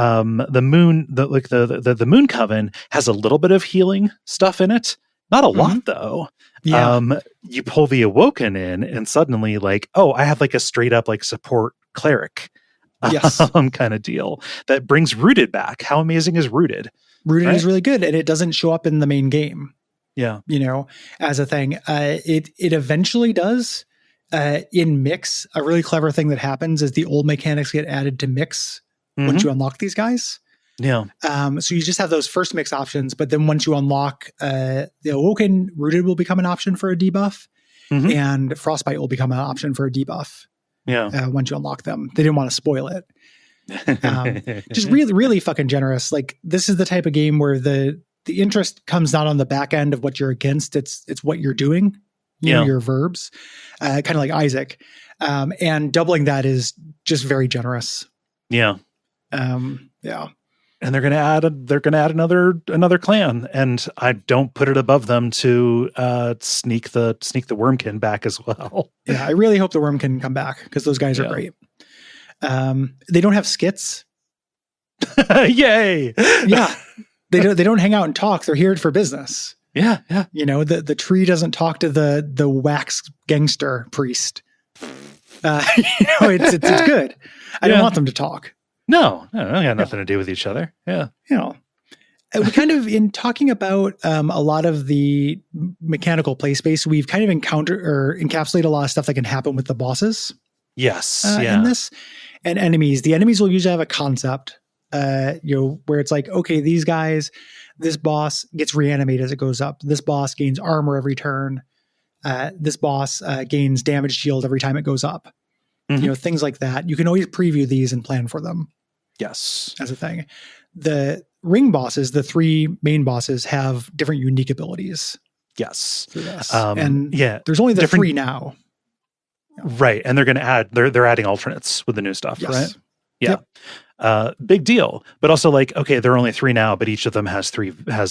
moon, the Moon Coven has a little bit of healing stuff in it. Not a lot though. Yeah. You pull the Awoken in, and suddenly like, oh, I have like a straight up like support cleric. Yes. Kind of deal that brings Rooted back. How amazing is Rooted? Rooted is really good, and it doesn't show up in the main game. Yeah. As a thing. It eventually does in Mix. A really clever thing that happens is the old mechanics get added to Mix once you unlock these guys. Yeah. So you just have those first Mix options, but then once you unlock the Awoken, Rooted will become an option for a debuff, and Frostbite will become an option for a debuff. Yeah. Once you unlock them, they didn't want to spoil it. Just really, really fucking generous. Like this is the type of game where the interest comes not on the back end of what you're against. It's what you're doing, your verbs, kind of like Isaac. And doubling that is just very generous. Yeah. Yeah. And they're going to add another clan, and I don't put it above them to sneak the Wormkin back as well. Yeah, I really hope the Wormkin come back, because those guys are great. They don't have skits. Yay! Yeah, they don't hang out and talk. They're here for business. Yeah, yeah. The tree doesn't talk to the wax gangster priest. It's good. I don't want them to talk. No, they got nothing to do with each other. Yeah. We kind of, in talking about a lot of the mechanical play space, we've kind of encountered or encapsulated a lot of stuff that can happen with the bosses. Yes. In this. And enemies. The enemies will usually have a concept, where it's like, okay, these guys, this boss gets reanimated as it goes up. This boss gains armor every turn. This boss gains damage shield every time it goes up. Things like that. You can always preview these and plan for them. Yes. As a thing. The ring bosses, the 3 main bosses, have different unique abilities. Yes. Through this. There's only the 3 now. Right. And they're going to they're adding alternates with the new stuff, Yes. right? Yeah. Yep. Big deal. But also like, okay, there are only 3 now, but each of them has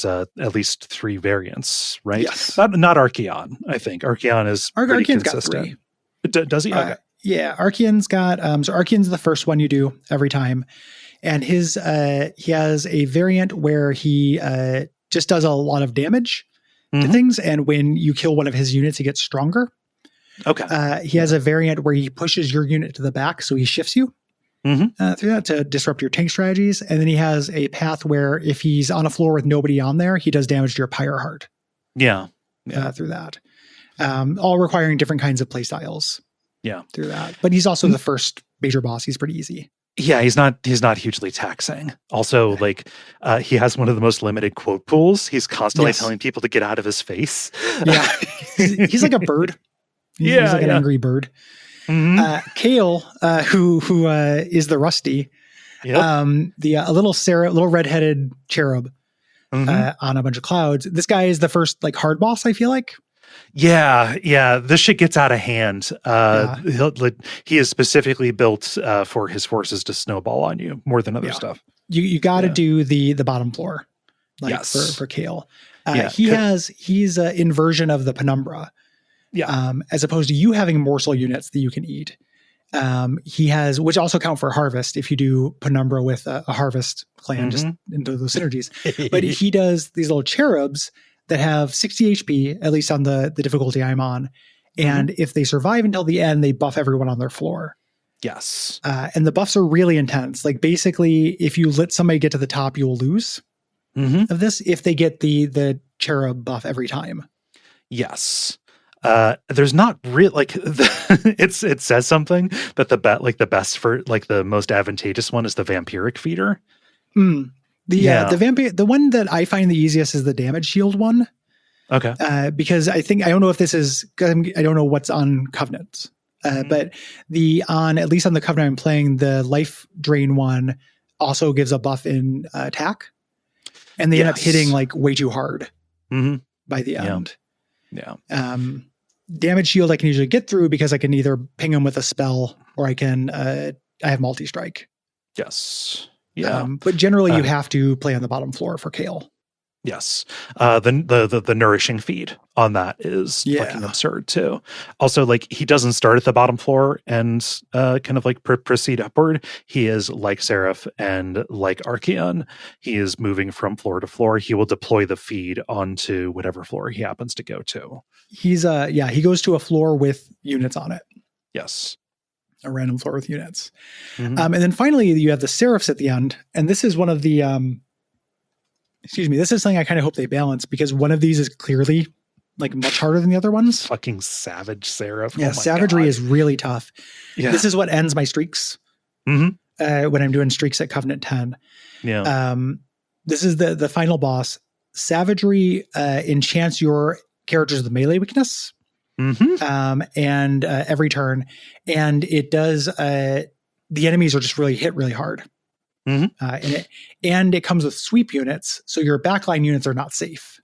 at least 3 variants, right? Yes. Not Archeon, I think. Archeon is pretty Archeon's consistent. got 3. Does he? Okay. Yeah, Archeon's got so Archeon's the first one you do every time. And his he has a variant where he just does a lot of damage to things, and when you kill one of his units, he gets stronger. Okay. He has a variant where he pushes your unit to the back, so he shifts you through that to disrupt your tank strategies. And then he has a path where if he's on a floor with nobody on there, he does damage to your Pyre Heart. Yeah. Through that, all requiring different kinds of play styles. Yeah. Through that, but he's also the first major boss. He's pretty easy. Yeah, he's not hugely taxing. Also, like he has one of the most limited quote pools. He's constantly telling people to get out of his face. Yeah, he's like a bird. He's like an angry bird. Kale, who is the Rusty, a little redheaded cherub on a bunch of clouds. This guy is the first like hard boss, I feel like. Yeah. This shit gets out of hand. He is specifically built for his forces to snowball on you more than other stuff. You got to do the bottom floor, like for Kale. He's an inversion of the Penumbra. Yeah. As opposed to you having morsel units that you can eat. He has, which also count for harvest if you do Penumbra with a harvest clan, just into those synergies. But he does these little cherubs that have 60 HP, at least on the difficulty I'm on. And if they survive until the end, they buff everyone on their floor. Yes. And the buffs are really intense. Like basically, if you let somebody get to the top, you will lose of this if they get the cherub buff every time. Yes. There's not real like it says something that the best for like the most advantageous one is the vampiric feeder. The one that I find the easiest is the damage shield one. Okay. Because I don't know if this is, I don't know what's on Covenant. But at least on the Covenant I'm playing, the life drain one also gives a buff in attack. And they end up hitting like way too hard by the end. Yeah. Damage shield I can usually get through because I can either ping them with a spell or I have multi-strike. Yes. Yeah. But generally you have to play on the bottom floor for Kale. Yes. The nourishing feed on that is fucking absurd too. Also, like he doesn't start at the bottom floor and kind of like proceed upward. He is like Seraph and like Archeon. He is moving from floor to floor. He will deploy the feed onto whatever floor he happens to go to. He's he goes to a floor with units on it. Yes. A random floor with units. And then finally you have the Seraphs at the end. And this is one of the this is something I kind of hope they balance because one of these is clearly like much harder than the other ones. Fucking savage Seraph. Yeah, savagery is really tough. Yeah. This is what ends my streaks when I'm doing streaks at Covenant 10. Yeah. This is the final boss. Savagery enchants your characters with melee weakness. And every turn. And it does the enemies are just hit really hard. And it comes with sweep units, so your backline units are not safe.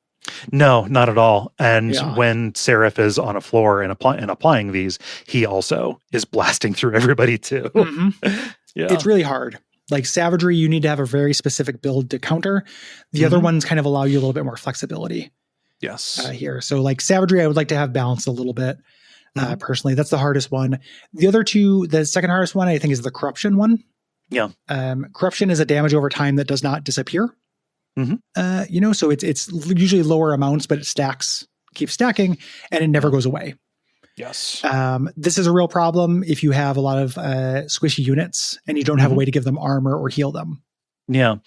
No, not at all. And when Seraph is on a floor and applying these, he also is blasting through everybody too. It's really hard. Like savagery, you need to have a very specific build to counter. The other ones kind of allow you a little bit more flexibility. Yes. Here. So like savagery, I would like to have balanced a little bit. Personally, that's the hardest one. The other two, the second hardest one, I think is the corruption one. Yeah. Corruption is a damage over time that does not disappear. So it's usually lower amounts, but it keeps stacking, and it never goes away. Yes. This is a real problem if you have a lot of squishy units and you don't have a way to give them armor or heal them. Yeah.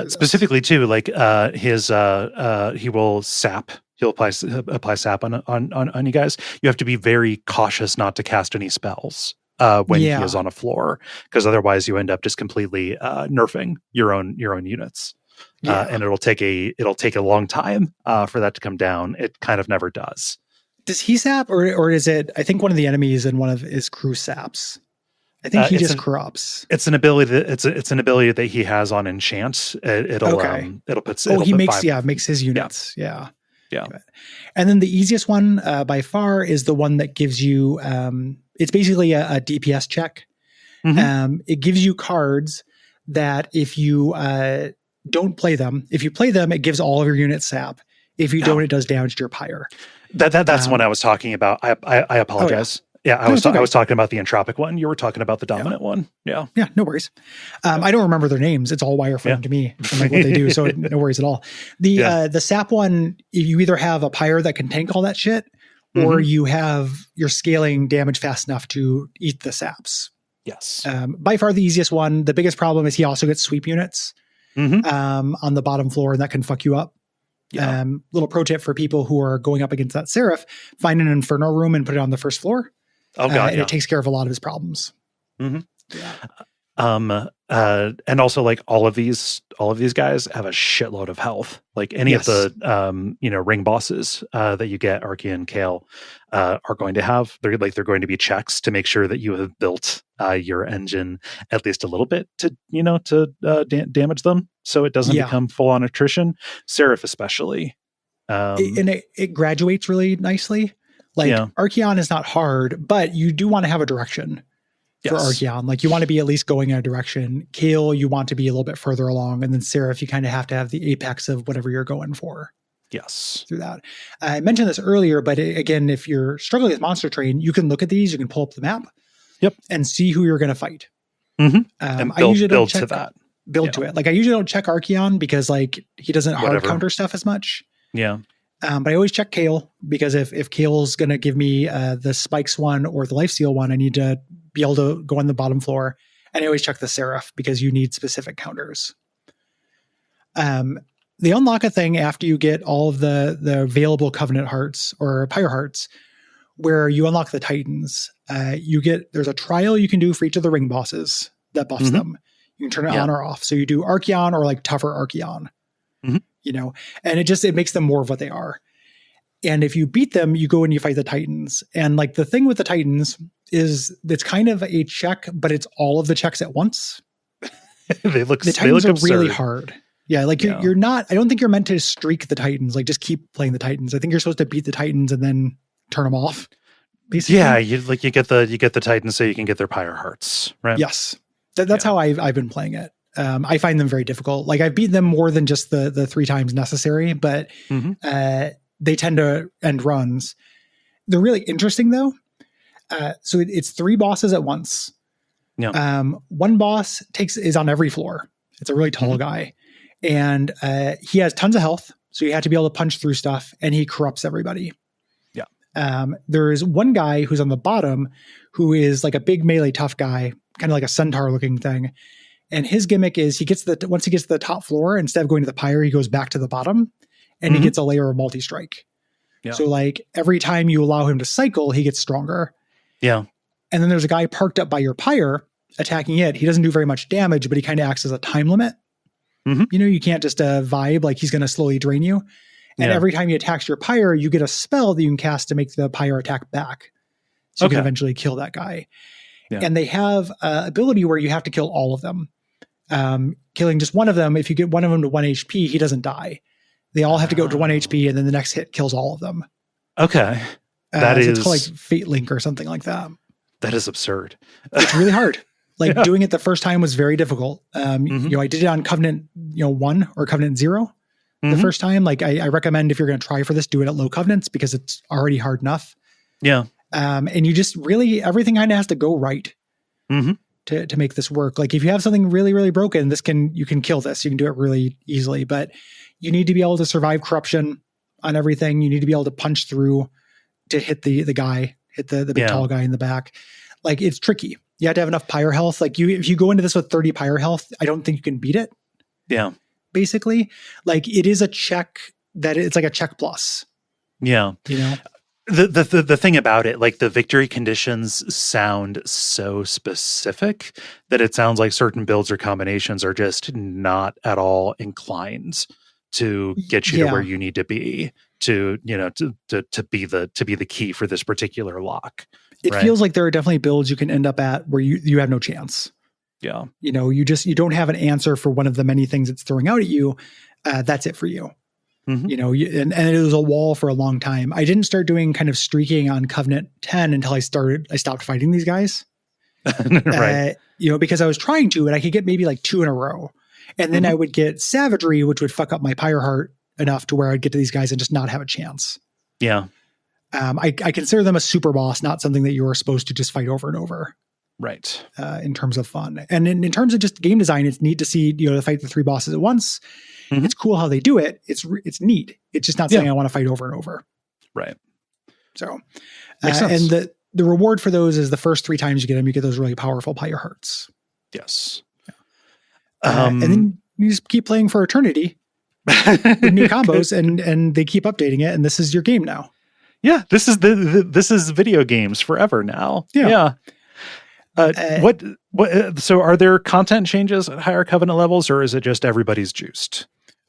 Specifically too, like he will sap. He'll apply sap on you guys. You have to be very cautious not to cast any spells when he is on a floor, because otherwise you end up just completely nerfing your own units. And it'll take a long time for that to come down. It kind of never does. Does he sap or is it? I think one of the enemies in one of his crew saps. I think he just corrupts. It's an ability that he has on enchant. It'll put. He makes his units. Yeah. Yeah. And then the easiest one by far is the one that gives you, it's basically a DPS check. It gives you cards that if you don't play them, if you play them, it gives all of your units sap. If you don't, it does damage to your pyre. That's what I was talking about. I apologize. I was talking about the entropic one. You were talking about the dominant one. Yeah. Yeah, no worries. I don't remember their names. It's all wireframe to me and like what they do. So no worries at all. The sap one, you either have a pyre that can tank all that shit, or you're scaling damage fast enough to eat the saps. Yes. By far the easiest one. The biggest problem is he also gets sweep units on the bottom floor, and that can fuck you up. Yeah. Little pro tip for people who are going up against that Seraph: find an Inferno room and put it on the first floor. Oh god, and it takes care of a lot of his problems. Yeah. And also like all of these guys have a shitload of health. Like any of the ring bosses that you get, Archaea and Kale, are going to have. They're going to be checks to make sure that you have built your engine at least a little bit to damage them, so it doesn't become full on attrition. Seraph especially, and it graduates really nicely. Like Archaeon is not hard, but you do want to have a direction for Archaeon. Like you want to be at least going in a direction. Kale, you want to be a little bit further along. And then Seraph, you kind of have to have the apex of whatever you're going for. Yes. Through that. I mentioned this earlier, but again, if you're struggling with Monster Train, you can look at these, you can pull up the map and see who you're going to fight. And I usually don't check build to it. Like I usually don't check Archaeon because like he doesn't hard counter stuff as much. Yeah. But I always check Kale because if Kale's going to give me the Spikes one or the Lifesteal one, I need to be able to go on the bottom floor. And I always check the Seraph because you need specific counters. They unlock a thing after you get all of the available Covenant hearts or Pyre hearts, where you unlock the Titans. There's a trial you can do for each of the ring bosses that buffs them. You can turn it on or off. So you do Archaeon or like tougher Archaeon. And it makes them more of what they are. And if you beat them, you go and you fight the Titans. And like the thing with the Titans is it's kind of a check, but it's all of the checks at once. The Titans are really hard. Yeah. Like you're not, I don't think you're meant to streak the Titans. Like just keep playing the Titans. I think you're supposed to beat the Titans and then turn them off. Basically. Yeah. You get the Titans so you can get their Pyre hearts, right? Yes. That's how I've been playing it. I find them very difficult. Like I've beaten them more than just the 3 times necessary, but they tend to end runs. They're really interesting though. So it's 3 bosses at once. Yeah. One boss is on every floor. It's a really tall guy, and he has tons of health. So you have to be able to punch through stuff, and he corrupts everybody. Yeah. There is one guy who's on the bottom who is like a big melee tough guy, kind of like a centaur looking thing. And his gimmick is once he gets to the top floor, instead of going to the pyre, he goes back to the bottom and he gets a layer of multi-strike. Yeah. So like every time you allow him to cycle, he gets stronger. Yeah. And then there's a guy parked up by your pyre attacking it. He doesn't do very much damage, but he kind of acts as a time limit. You can't just vibe, like he's going to slowly drain you. And every time he attacks your pyre, you get a spell that you can cast to make the pyre attack back. So you can eventually kill that guy. Yeah. And they have ability where you have to kill all of them. Killing just one of them, if you get one of them to 1 HP, he doesn't die. They all have to go to 1 HP, and then the next hit kills all of them. Okay. It's called like Fate Link or something like that. That is absurd. It's really hard. Like doing it the first time was very difficult. I did it on Covenant 1 or Covenant 0 the first time. Like I recommend if you're going to try for this, do it at low covenants because it's already hard enough. Yeah. And you just really, everything kind of has to go right. To make this work. Like if you have something really, really broken, you can kill this. You can do it really easily, but you need to be able to survive corruption on everything. You need to be able to punch through to hit the guy, hit the big tall guy in the back. Like it's tricky. You have to have enough pyre health. Like if you go into this with 30 pyre health, I don't think you can beat it. Yeah. Basically, like it is a check that it's like a check plus. Yeah. The thing about it, like the victory conditions sound so specific that it sounds like certain builds or combinations are just not at all inclined to get you to where you need to be to be the key for this particular lock. It feels like there are definitely builds you can end up at where you have no chance. Yeah. You don't have an answer for one of the many things it's throwing out at you. That's it for you. And it was a wall for a long time. I didn't start doing kind of streaking on Covenant 10 until I stopped fighting these guys. Right. Because I was trying to, and I could get maybe like 2 in a row. And then I would get Savagery, which would fuck up my Pyre Heart enough to where I'd get to these guys and just not have a chance. Yeah. I consider them a super boss, not something that you're supposed to just fight over and over. Right. In terms of fun. And in terms of just game design, it's neat to see, to fight the 3 bosses at once. It's cool how they do it. It's neat. It's just not something I want to fight over and over. Right. So, and the reward for those is the first 3 times you get them, you get those really powerful Pyre Hearts. Yes. And then you just keep playing for eternity with new combos, and they keep updating it. And this is your game now. Yeah. This is video games forever now. Yeah. So are there content changes at higher Covenant levels, or is it just everybody's juiced?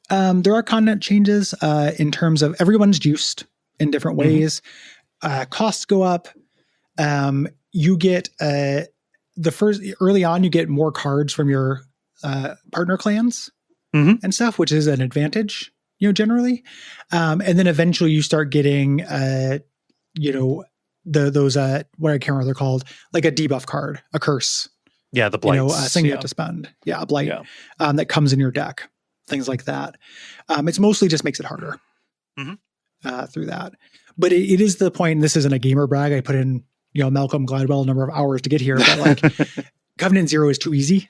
There are content changes in terms of everyone's juiced in different ways. Costs go up. You get early on, you get more cards from your partner clans and stuff, which is an advantage, generally. And then eventually you start getting, those what I can't remember they're called, like a debuff card, a curse. Yeah, the blights. Something you have to spend. Yeah, a blight that comes in your deck. Things like that. It's mostly just makes it harder through that. But it is the point, and this isn't a gamer brag, I put in, Malcolm Gladwell a number of hours to get here, but like Covenant Zero is too easy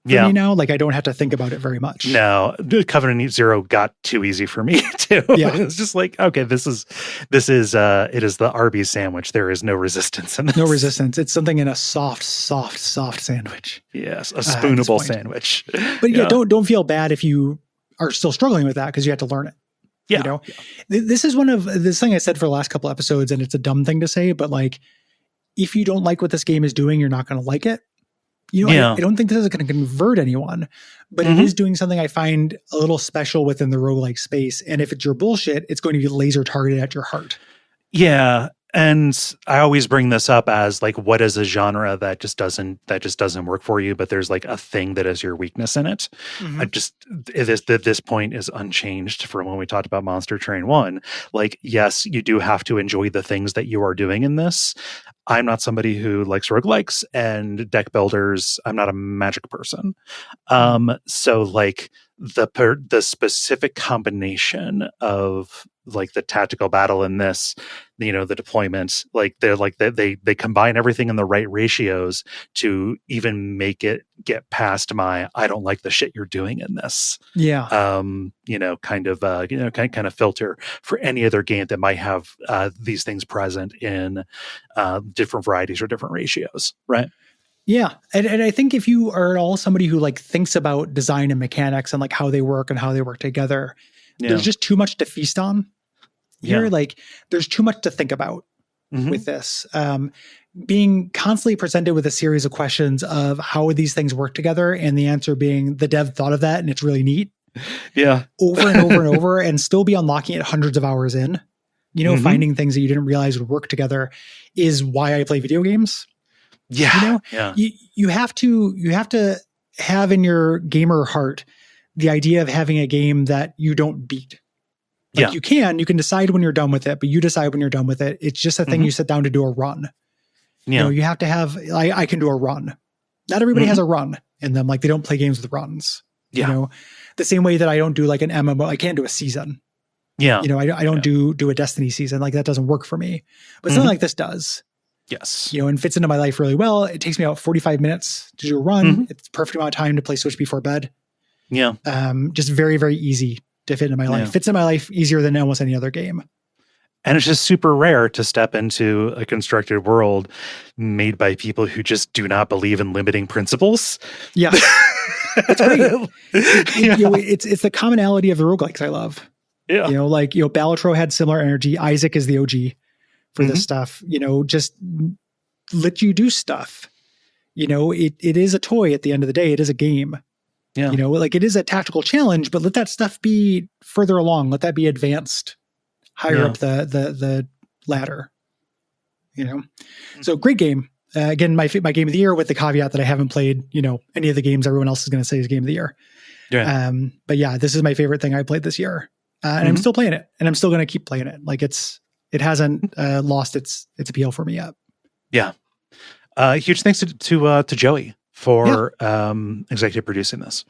for me now. Like I don't have to think about it very much. No, Covenant Zero got too easy for me too. Yeah. It's just like, okay, it is the Arby's sandwich. There is no resistance in this. No resistance. It's something in a soft sandwich. Yes, a spoonable sandwich. But don't feel bad if you are still struggling with that, because you have to learn it. Yeah. This is one of this thing I said for the last couple episodes, and it's a dumb thing to say, but like, if you don't like what this game is doing, you're not going to like it. I don't think this is going to convert anyone, but it is doing something I find a little special within the roguelike space. And if it's your bullshit, it's going to be laser targeted at your heart. Yeah. And I always bring this up as like, what is a genre that just doesn't work for you, but there's like a thing that is your weakness in it. This point is unchanged from when we talked about Monster Train 1. Like, yes, you do have to enjoy the things that you are doing in this. I'm not somebody who likes roguelikes and deck builders. I'm not a magic person. So like the specific combination of like the tactical battle in this, the deployment, like they combine everything in the right ratios to even make it get past my, I don't like the shit you're doing in this. Yeah. Kind of filter for any other game that might have these things present in different varieties or different ratios. Right. Yeah. And I think if you are at all somebody who like thinks about design and mechanics and like how they work and how they work together, there's just too much to feast on here. Like there's too much to think about with this. Being constantly presented with a series of questions of how would these things work together, and the answer being the dev thought of that and it's really neat. Yeah. Over and over and over, and still be unlocking it hundreds of hours in, finding things that you didn't realize would work together is why I play video games. Yeah. You have to have in your gamer heart the idea of having a game that you don't beat. Like you can decide when you're done with it, but you decide when you're done with it. It's just a thing you sit down to do a run. You have to have, I can do a run. Not everybody has a run in them. Like they don't play games with runs. The same way that I don't do like an MMO. I can't do a season. I don't do a Destiny season. Like that doesn't work for me, but something like this does. Yes. And fits into my life really well. It takes me about 45 minutes to do a run. It's the perfect amount of time to play Switch before bed. Yeah. Just very, very easy to fit into my life. Fits in my life easier than almost any other game. And it's just super rare to step into a constructed world made by people who just do not believe in limiting principles. Yeah. It's great. It's the commonality of the roguelikes I love. Yeah. Balatro had similar energy. Isaac is the OG for this stuff. Just let you do stuff. It is a toy at the end of the day. It is a game. Yeah. It is a tactical challenge, but let that stuff be further along. Let that be advanced higher up the ladder. So great game. Again, my game of the year, with the caveat that I haven't played, any of the games everyone else is going to say is game of the year. Yeah. But yeah, this is my favorite thing I played this year. and I'm still playing it, and I'm still going to keep playing it. Like it hasn't lost its appeal for me yet. Yeah. Huge thanks to Joey for executive producing this.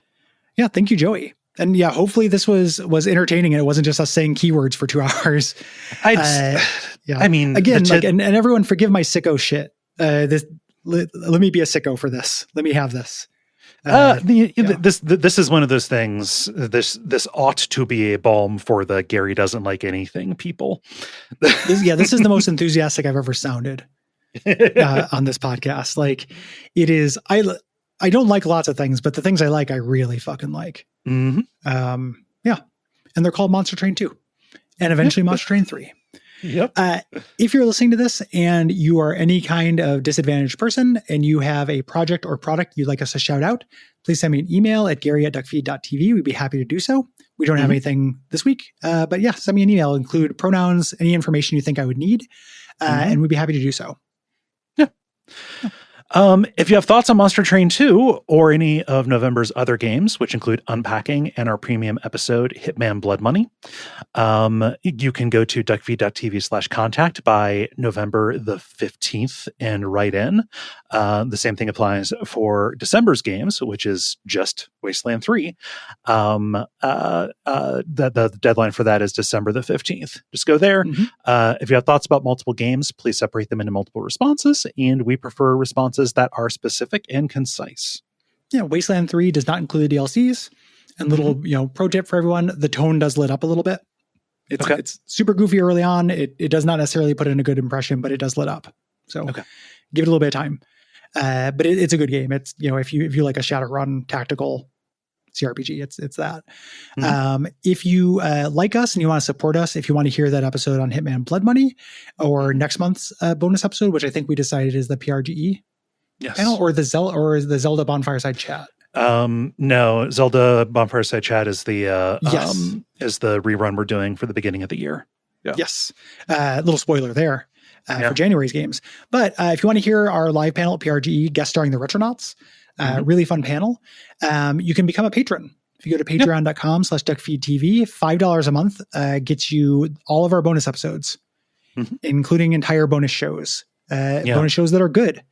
Yeah, thank you, Joey. And yeah, hopefully this was entertaining and it wasn't just us saying keywords for 2 hours. I mean, again, and everyone forgive my sicko shit. Let me be a sicko for this. Let me have this. This is one of those things. This ought to be a balm for the Gary doesn't like anything people. This is the most enthusiastic I've ever sounded on this podcast. Like it is. I don't like lots of things, but the things I like, I really fucking like. Mm-hmm. And they're called Monster Train 2 and eventually Monster Train 3. Yep. If you're listening to this and you are any kind of disadvantaged person and you have a project or product you'd like us to shout out, please send me an email at Gary@Duckfeed.tv. We'd be happy to do so. We don't have anything this week, but yeah, send me an email, include pronouns, any information you think I would need, and we'd be happy to do so. Yeah. If you have thoughts on Monster Train 2 or any of November's other games, which include Unpacking and our premium episode, Hitman Blood Money, you can go to duckfeed.tv/contact by November the 15th and write in. The same thing applies for December's games, which is just Wasteland 3. The deadline for that is December the 15th. Just go there. If you have thoughts about multiple games, please separate them into multiple responses, and we prefer responses that are specific and concise. Yeah, Wasteland 3 does not include the DLCs. And little, pro tip for everyone, the tone does lit up a little bit. It's super goofy early on. It does not necessarily put in a good impression, but it does lit up. So give it a little bit of time. But it's a good game. It's, if you like a Shadowrun tactical CRPG, it's that. If you like us and you want to support us, if you want to hear that episode on Hitman Blood Money or next month's bonus episode, which I think we decided is the PRGE panel, or the Zelda Bonfireside Chat. No, Zelda Bonfireside Chat is the is the rerun we're doing for the beginning of the year. Yeah. Yes. Little spoiler there for January's games. But if you want to hear our live panel at PRGE, guest starring the Retronauts, really fun panel, you can become a patron. If you go to patreon.com/duckfeedtv, $5 a month gets you all of our bonus episodes, including entire bonus shows, bonus shows that are good.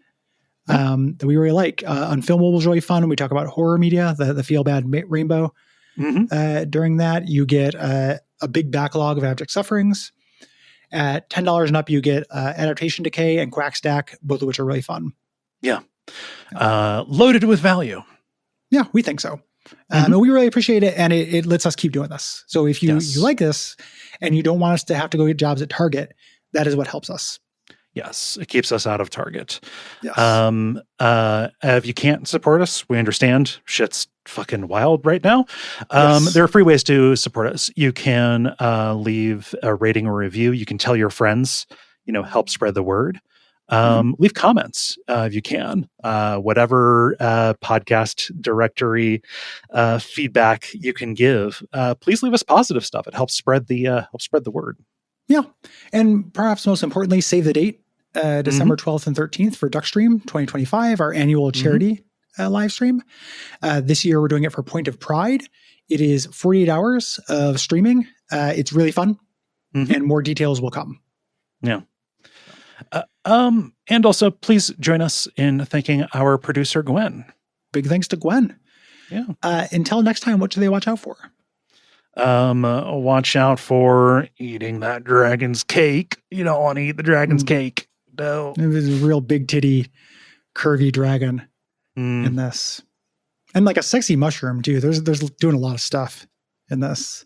That we really like. Unfilmable is really fun. We talk about horror media, the Feel Bad Rainbow. During that, you get a big backlog of Abject Sufferings. At $10 and up, you get Adaptation Decay and Quack Stack, both of which are really fun. Yeah. Loaded with value. Yeah, we think so. And we really appreciate it, and it lets us keep doing this. So if you like this and you don't want us to have to go get jobs at Target, that is what helps us. Yes, it keeps us out of Target. Yes. If you can't support us, we understand. Shit's fucking wild right now. There are free ways to support us. You can leave a rating or review. You can tell your friends, help spread the word. Leave comments if you can. Whatever podcast directory feedback you can give, please leave us positive stuff. It helps spread the word. Yeah. And perhaps most importantly, save the date, December 12th and 13th for Duckstream 2025, our annual charity live stream. This year, we're doing it for Point of Pride. It is 48 hours of streaming. It's really fun, and more details will come. Yeah. And also, please join us in thanking our producer, Gwen. Big thanks to Gwen. Yeah. Until next time, what should they watch out for? Watch out for eating that dragon's cake. You don't want to eat the dragon's cake. No. There's a real big titty, curvy dragon in this. And like a sexy mushroom too. There's doing a lot of stuff in this.